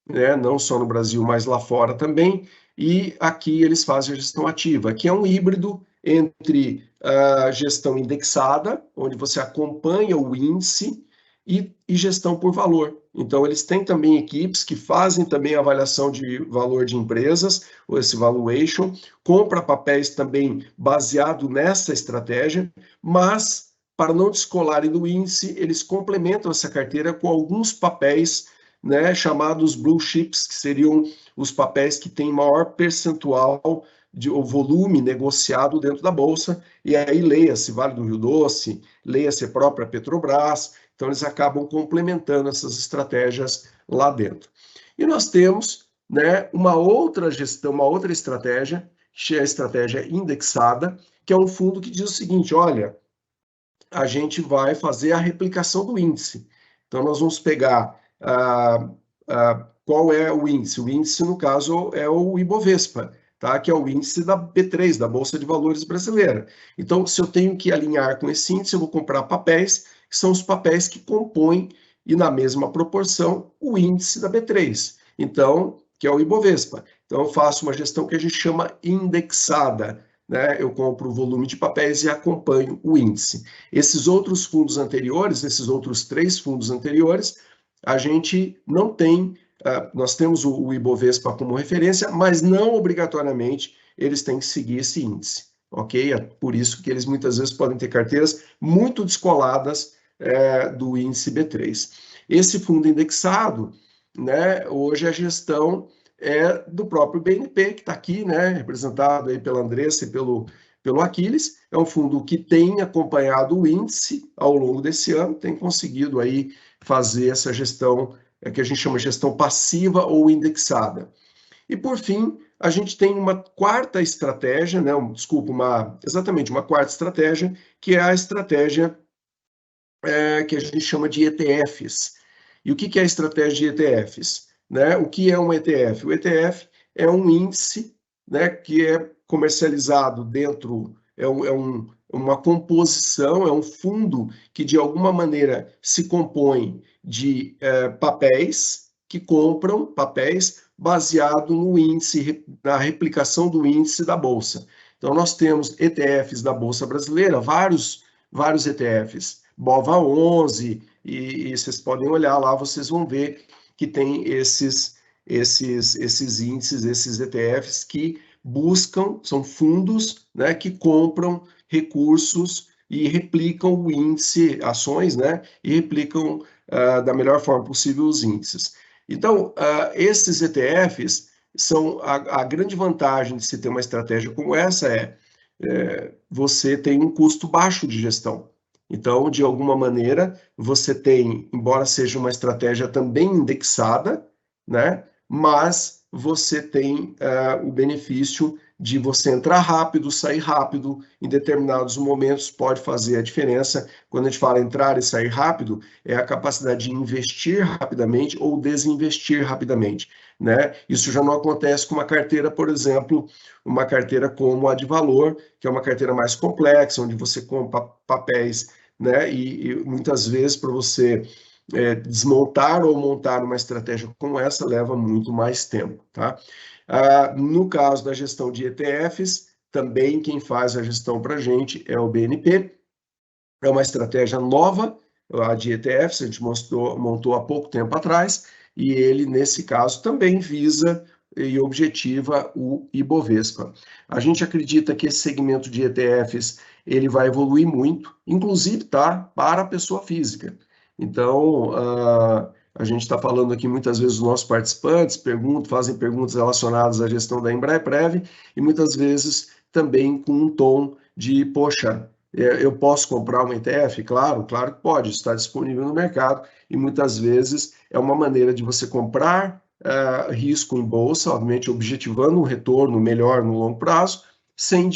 né, não só no Brasil, mas lá fora também, e aqui eles fazem a gestão ativa, que é um híbrido entre a gestão indexada, onde você acompanha o índice, e gestão por valor. Então, eles têm também equipes que fazem também avaliação de valor de empresas, ou esse valuation, compra papéis também baseado nessa estratégia, mas, para não descolarem do índice, eles complementam essa carteira com alguns papéis, né, chamados blue chips, que seriam os papéis que têm maior percentual de o volume negociado dentro da bolsa, e aí leia-se Vale do Rio Doce, leia-se a própria Petrobras. Então, eles acabam complementando essas estratégias lá dentro. E nós temos, né, uma outra gestão, uma outra estratégia, que é a estratégia indexada, que é um fundo que diz o seguinte: olha, a gente vai fazer a replicação do índice. Então, nós vamos pegar qual é o índice? O índice, no caso, é o Ibovespa, tá? Que é o índice da B3, da Bolsa de Valores brasileira. Então, se eu tenho que alinhar com esse índice, eu vou comprar papéis, que são os papéis que compõem, e na mesma proporção, o índice da B3. Então, que é o Ibovespa. Então, eu faço uma gestão que a gente chama indexada, né? Eu compro o volume de papéis e acompanho o índice. Esses outros fundos anteriores, esses outros 3 fundos anteriores, a gente não tem, nós temos o Ibovespa como referência, mas não obrigatoriamente eles têm que seguir esse índice, ok? É por isso que eles muitas vezes podem ter carteiras muito descoladas do índice B3. Esse fundo indexado, né, hoje a gestão é do próprio BNP, que está aqui, né, representado aí pela Andressa e pelo Aquiles. É um fundo que tem acompanhado o índice ao longo desse ano, tem conseguido aí fazer essa gestão que a gente chama de gestão passiva ou indexada. E, por fim, a gente tem uma quarta estratégia, né, exatamente uma quarta estratégia, que é a estratégia que a gente chama de ETFs. E o que é a estratégia de ETFs? Né? O que é um ETF? O ETF é um índice, né, que é comercializado dentro, uma composição, é um fundo que de alguma maneira se compõe de papéis que compram papéis baseado no índice, na replicação do índice da Bolsa. Então, nós temos ETFs da Bolsa Brasileira, vários ETFs, BOVA11, e vocês podem olhar lá, vocês vão ver que tem esses índices, esses ETFs que buscam, são fundos, né, que compram recursos e replicam o índice, ações, né, e replicam da melhor forma possível os índices. Então, esses ETFs são a grande vantagem de se ter uma estratégia como essa você tem um custo baixo de gestão. Então, de alguma maneira, você tem, embora seja uma estratégia também indexada, né, mas você tem o benefício de você entrar rápido, sair rápido, em determinados momentos pode fazer a diferença. Quando a gente fala entrar e sair rápido, é a capacidade de investir rapidamente ou desinvestir rapidamente, né? Isso já não acontece com uma carteira, por exemplo, uma carteira como a de valor, que é uma carteira mais complexa, onde você compra papéis, né? E muitas vezes para você desmontar ou montar uma estratégia como essa leva muito mais tempo, tá? No caso da gestão de ETFs, também quem faz a gestão para a gente é o BNP. É uma estratégia nova, a de ETFs, a gente montou há pouco tempo atrás, e ele, nesse caso, também visa e objetiva o Ibovespa. A gente acredita que esse segmento de ETFs ele vai evoluir muito, inclusive para a pessoa física. Então, a gente está falando aqui muitas vezes os nossos participantes fazem perguntas relacionadas à gestão da Embraer-Prev e muitas vezes também com um tom de, poxa, eu posso comprar um ETF? Claro que pode, está disponível no mercado e muitas vezes é uma maneira de você comprar risco em bolsa, obviamente objetivando um retorno melhor no longo prazo, sem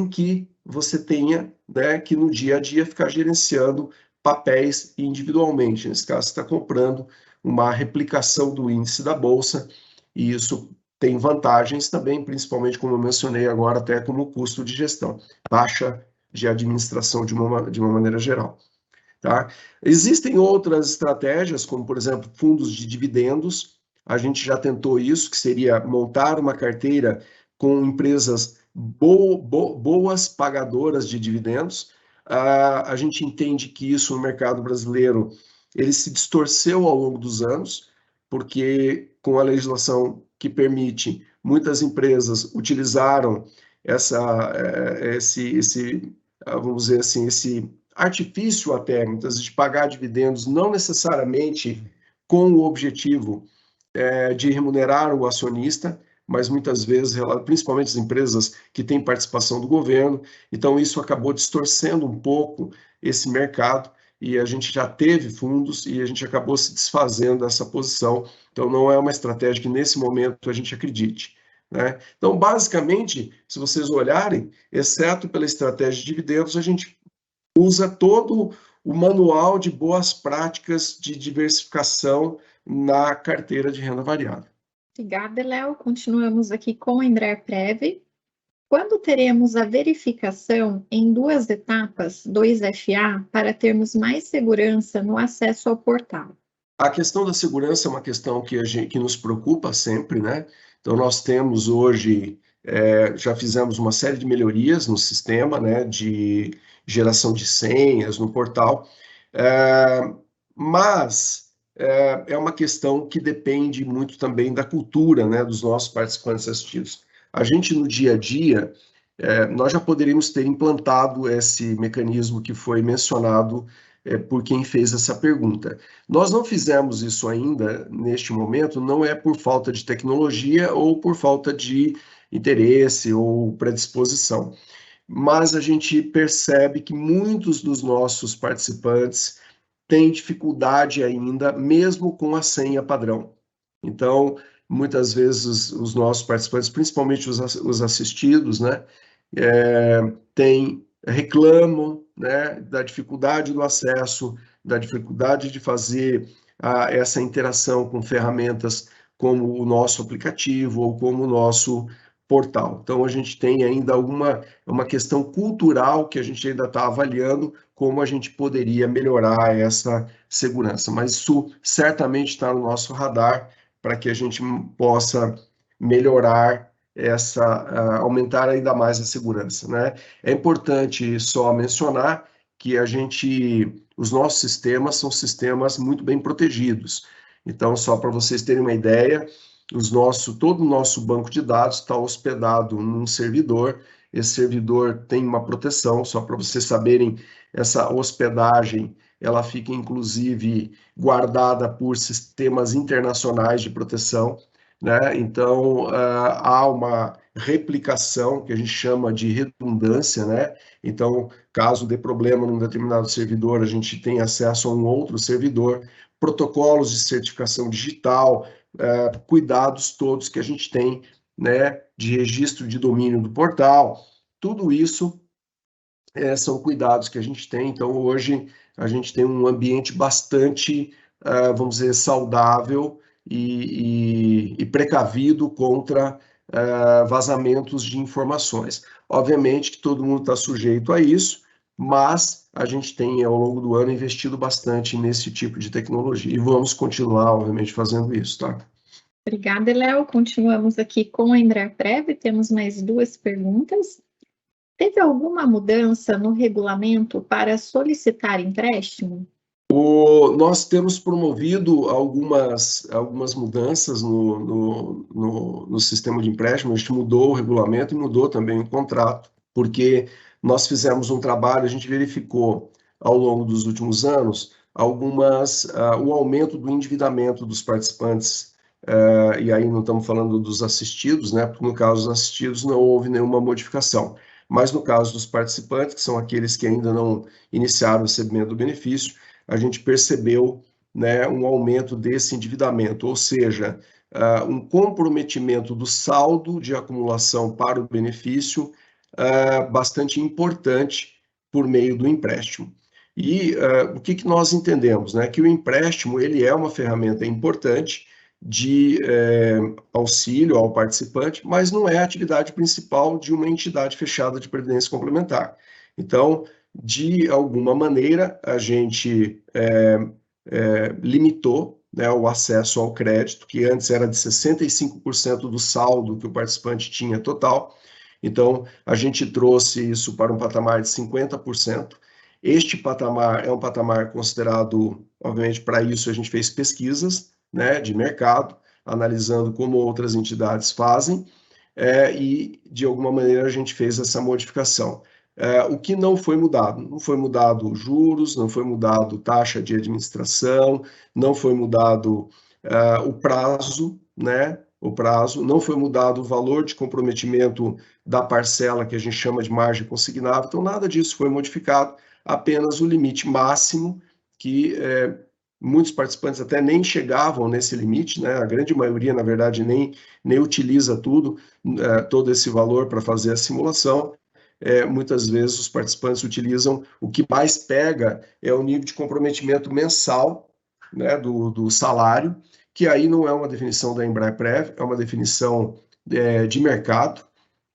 que você tenha, né, que no dia a dia ficar gerenciando papéis individualmente. Nesse caso, você está comprando uma replicação do índice da bolsa e isso tem vantagens também, principalmente, como eu mencionei agora, até como custo de gestão, taxa de administração de uma maneira geral. tá? Existem outras estratégias, como, por exemplo, fundos de dividendos. A gente já tentou isso, que seria montar uma carteira com empresas boas pagadoras de dividendos. A gente entende que isso no mercado brasileiro ele se distorceu ao longo dos anos, porque com a legislação que permite, muitas empresas utilizaram vamos dizer assim, esse artifício até, muitas vezes, de pagar dividendos, não necessariamente com o objetivo de remunerar o acionista, mas muitas vezes, principalmente as empresas que têm participação do governo, então isso acabou distorcendo um pouco esse mercado, e a gente já teve fundos e a gente acabou se desfazendo dessa posição, então não é uma estratégia que nesse momento a gente acredite, né? Então, basicamente, se vocês olharem, exceto pela estratégia de dividendos, a gente usa todo o manual de boas práticas de diversificação na carteira de renda variável. Obrigada, Léo. Continuamos aqui com o Embraer-Prev. Quando teremos a verificação em 2 etapas, 2FA, para termos mais segurança no acesso ao portal? A questão da segurança é uma questão que nos preocupa sempre, né? Então, nós temos hoje, já fizemos uma série de melhorias no sistema, né, de geração de senhas no portal, mas é uma questão que depende muito também da cultura, né, dos nossos participantes assistidos. A gente, no dia a dia, nós já poderíamos ter implantado esse mecanismo que foi mencionado por quem fez essa pergunta. Nós não fizemos isso ainda, neste momento, não é por falta de tecnologia ou por falta de interesse ou predisposição, mas a gente percebe que muitos dos nossos participantes têm dificuldade ainda, mesmo com a senha padrão. Então, muitas vezes os nossos participantes, principalmente os assistidos, né, reclamam, né, da dificuldade do acesso, da dificuldade de fazer essa interação com ferramentas como o nosso aplicativo ou como o nosso portal. Então, a gente tem ainda uma questão cultural que a gente ainda está avaliando como a gente poderia melhorar essa segurança, mas isso certamente está no nosso radar para que a gente possa melhorar aumentar ainda mais a segurança, né? É importante só mencionar que os nossos sistemas são sistemas muito bem protegidos. Então, só para vocês terem uma ideia, todo o nosso banco de dados está hospedado num servidor. Esse servidor tem uma proteção, só para vocês saberem, essa hospedagem, ela fica inclusive guardada por sistemas internacionais de proteção, né? Então, há uma replicação que a gente chama de redundância, né? Então, caso dê problema num determinado servidor, a gente tem acesso a um outro servidor, protocolos de certificação digital, cuidados todos que a gente tem, né, de registro de domínio do portal, tudo isso são cuidados que a gente tem. Então, hoje, a gente tem um ambiente bastante, vamos dizer, saudável e precavido contra vazamentos de informações. Obviamente que todo mundo está sujeito a isso, mas a gente tem, ao longo do ano, investido bastante nesse tipo de tecnologia e vamos continuar, obviamente, fazendo isso, tá? Obrigada, Léo. Continuamos aqui com a Embraer-Prev. Temos mais 2 perguntas. Teve alguma mudança no regulamento para solicitar empréstimo? Nós temos promovido algumas mudanças no sistema de empréstimo. A gente mudou o regulamento e mudou também o contrato, porque nós fizemos um trabalho, a gente verificou ao longo dos últimos anos o aumento do endividamento dos participantes, e aí não estamos falando dos assistidos, né? Porque no caso dos assistidos não houve nenhuma modificação, mas no caso dos participantes, que são aqueles que ainda não iniciaram o recebimento do benefício, a gente percebeu, né, um aumento desse endividamento, ou seja, um comprometimento do saldo de acumulação para o benefício bastante importante por meio do empréstimo. E o que nós entendemos, né? Que o empréstimo ele é uma ferramenta importante de auxílio ao participante, mas não é a atividade principal de uma entidade fechada de previdência complementar. Então, de alguma maneira, a gente limitou, né, o acesso ao crédito, que antes era de 65% do saldo que o participante tinha total. Então, a gente trouxe isso para um patamar de 50%. Este patamar é um patamar considerado, obviamente, para isso a gente fez pesquisas, né, de mercado, analisando como outras entidades fazem, e, de alguma maneira, a gente fez essa modificação. O que não foi mudado? Não foi mudado juros, não foi mudado taxa de administração, não foi mudado o prazo, né? O prazo, não foi mudado o valor de comprometimento da parcela que a gente chama de margem consignável, então nada disso foi modificado, apenas o limite máximo, que muitos participantes até nem chegavam nesse limite, né? A grande maioria, na verdade, nem utiliza todo esse valor para fazer a simulação. Muitas vezes os participantes utilizam, o que mais pega é o nível de comprometimento mensal, né, do salário, que aí não é uma definição da Embraer-Prev, é uma definição de mercado,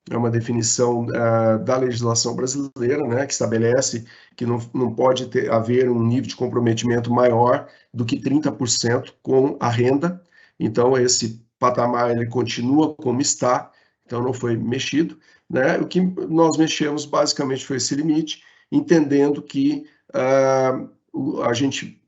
é uma definição da legislação brasileira, né, que estabelece que não pode haver um nível de comprometimento maior do que 30% com a renda. Então, esse patamar ele continua como está, então não foi mexido, né? O que nós mexemos basicamente foi esse limite, entendendo que a gente,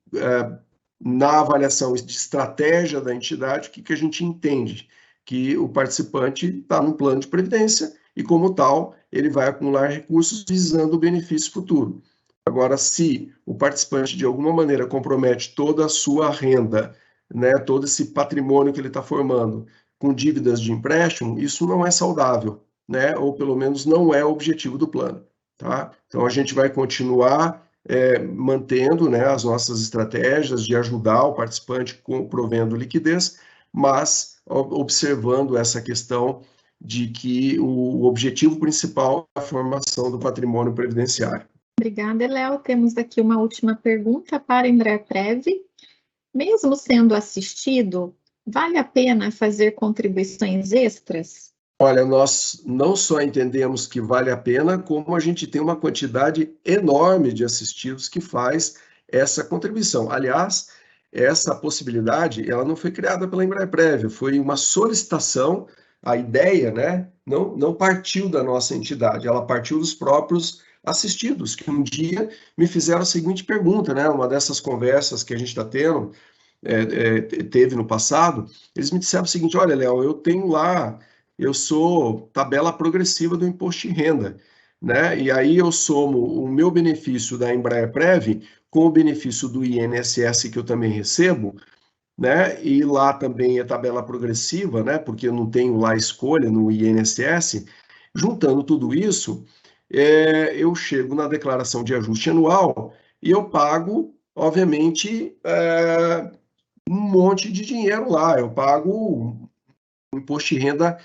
na avaliação de estratégia da entidade, o que a gente entende? Que o participante está no plano de previdência e, como tal, ele vai acumular recursos visando o benefício futuro. Agora, se o participante, de alguma maneira, compromete toda a sua renda, né, todo esse patrimônio que ele está formando com dívidas de empréstimo, isso não é saudável, né, ou pelo menos não é o objetivo do plano. Tá? Então, a gente vai continuar mantendo, né, as nossas estratégias de ajudar o participante provendo liquidez, mas observando essa questão de que o objetivo principal é a formação do patrimônio previdenciário. Obrigada, Léo. Temos aqui uma última pergunta para a Embraer-Prev. Mesmo sendo assistido, vale a pena fazer contribuições extras? Olha, nós não só entendemos que vale a pena, como a gente tem uma quantidade enorme de assistidos que faz essa contribuição. Aliás, essa possibilidade, ela não foi criada pela Embraer-Prev, foi uma solicitação, a ideia, né, não partiu da nossa entidade, ela partiu dos próprios assistidos, que um dia me fizeram a seguinte pergunta, né, uma dessas conversas que a gente está tendo, teve no passado, eles me disseram o seguinte: olha, Léo, eu sou tabela progressiva do imposto de renda, né? E aí eu somo o meu benefício da Embraer-Prev com o benefício do INSS que eu também recebo, né? E lá também é tabela progressiva, né? Porque eu não tenho lá escolha no INSS. Juntando tudo isso, eu chego na declaração de ajuste anual e eu pago, obviamente, um monte de dinheiro lá. Eu pago um imposto de renda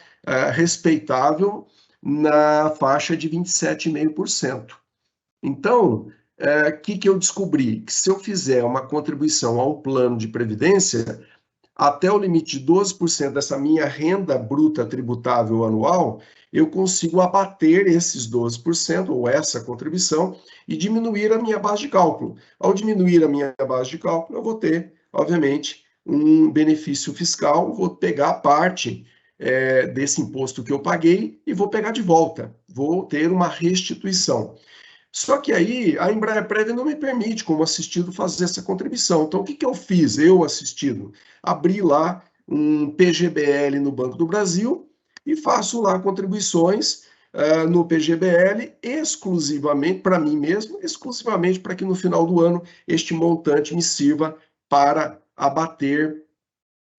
respeitável na faixa de 27,5%. Então, o que eu descobri? Que se eu fizer uma contribuição ao plano de previdência, até o limite de 12% dessa minha renda bruta tributável anual, eu consigo abater esses 12%, ou essa contribuição, e diminuir a minha base de cálculo. Ao diminuir a minha base de cálculo, eu vou ter, obviamente, um benefício fiscal, vou pegar parte desse imposto que eu paguei e vou pegar de volta, vou ter uma restituição. Só que aí a Embraer-Prev não me permite, como assistido, fazer essa contribuição. Então, o que eu fiz, eu assistido? Abri lá um PGBL no Banco do Brasil e faço lá contribuições no PGBL exclusivamente para mim mesmo, exclusivamente para que no final do ano este montante me sirva para abater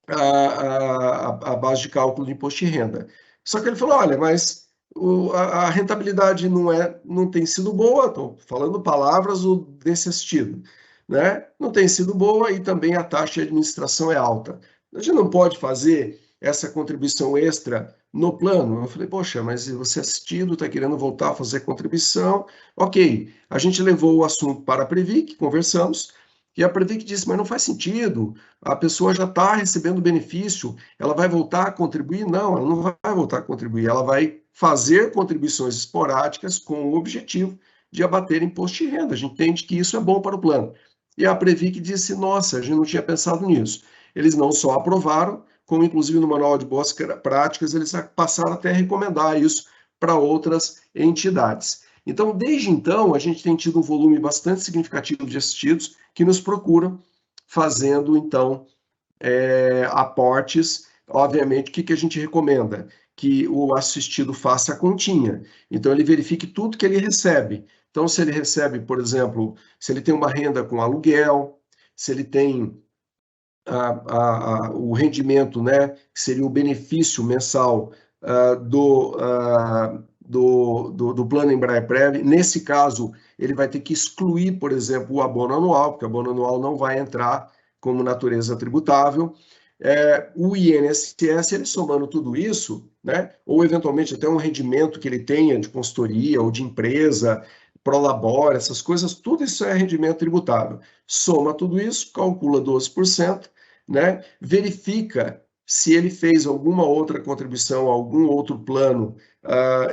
a base de cálculo do imposto de renda. Só que ele falou, olha, mas a rentabilidade não tem sido boa, estou falando palavras desse assistido, né? Não tem sido boa e também a taxa de administração é alta. A gente não pode fazer essa contribuição extra no plano. Eu falei, poxa, mas você assistido, está querendo voltar a fazer contribuição. Ok, a gente levou o assunto para a Previc, conversamos, e a Previc disse, mas não faz sentido, a pessoa já está recebendo benefício, ela vai voltar a contribuir? Não, ela não vai voltar a contribuir, ela vai fazer contribuições esporádicas com o objetivo de abater imposto de renda. A gente entende que isso é bom para o plano. E a Previc disse, nossa, a gente não tinha pensado nisso. Eles não só aprovaram, como inclusive no Manual de Boas Práticas, eles passaram até a recomendar isso para outras entidades. Então, desde então, a gente tem tido um volume bastante significativo de assistidos que nos procuram, fazendo, então, aportes. Obviamente, o que a gente recomenda? Que o assistido faça a continha. Então, ele verifique tudo que ele recebe. Então, se ele recebe, por exemplo, se ele tem uma renda com aluguel, se ele tem o rendimento, né, que seria o benefício mensal do plano Embraer-Prev. Nesse caso, ele vai ter que excluir, por exemplo, o abono anual, porque o abono anual não vai entrar como natureza tributável. O INSS, ele somando tudo isso, né, ou eventualmente até um rendimento que ele tenha de consultoria ou de empresa, Prolabore, essas coisas, tudo isso é rendimento tributável. Soma tudo isso, calcula 12%, né, verifica se ele fez alguma outra contribuição, algum outro plano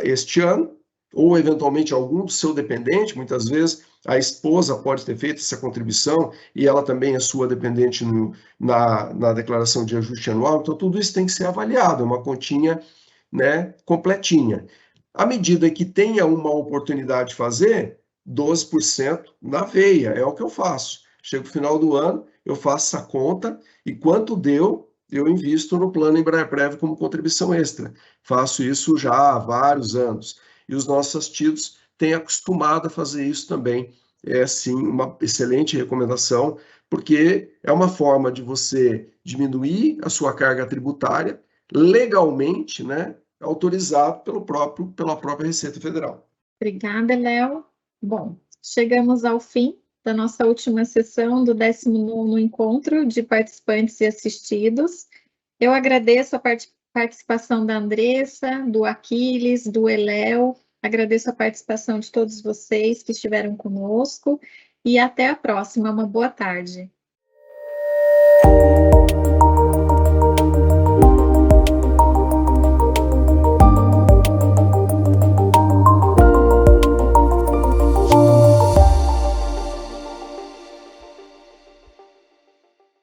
este ano, ou eventualmente algum do seu dependente. Muitas vezes a esposa pode ter feito essa contribuição e ela também é sua dependente na declaração de ajuste anual. Então, tudo isso tem que ser avaliado, uma continha, né, completinha. À medida que tenha uma oportunidade de fazer, 12% na veia, é o que eu faço. Chega o final do ano, eu faço essa conta e quanto deu, eu invisto no plano Embraer-Prev como contribuição extra. Faço isso já há vários anos. E os nossos assistidos têm acostumado a fazer isso também. É, sim, uma excelente recomendação, porque é uma forma de você diminuir a sua carga tributária legalmente, né, autorizado pela própria Receita Federal. Obrigada, Léo. Bom, chegamos ao fim da nossa última sessão do 19º Encontro de Participantes e Assistidos. Eu agradeço a participação da Andressa, do Aquiles, do Eléo, agradeço a participação de todos vocês que estiveram conosco e até a próxima. Uma boa tarde.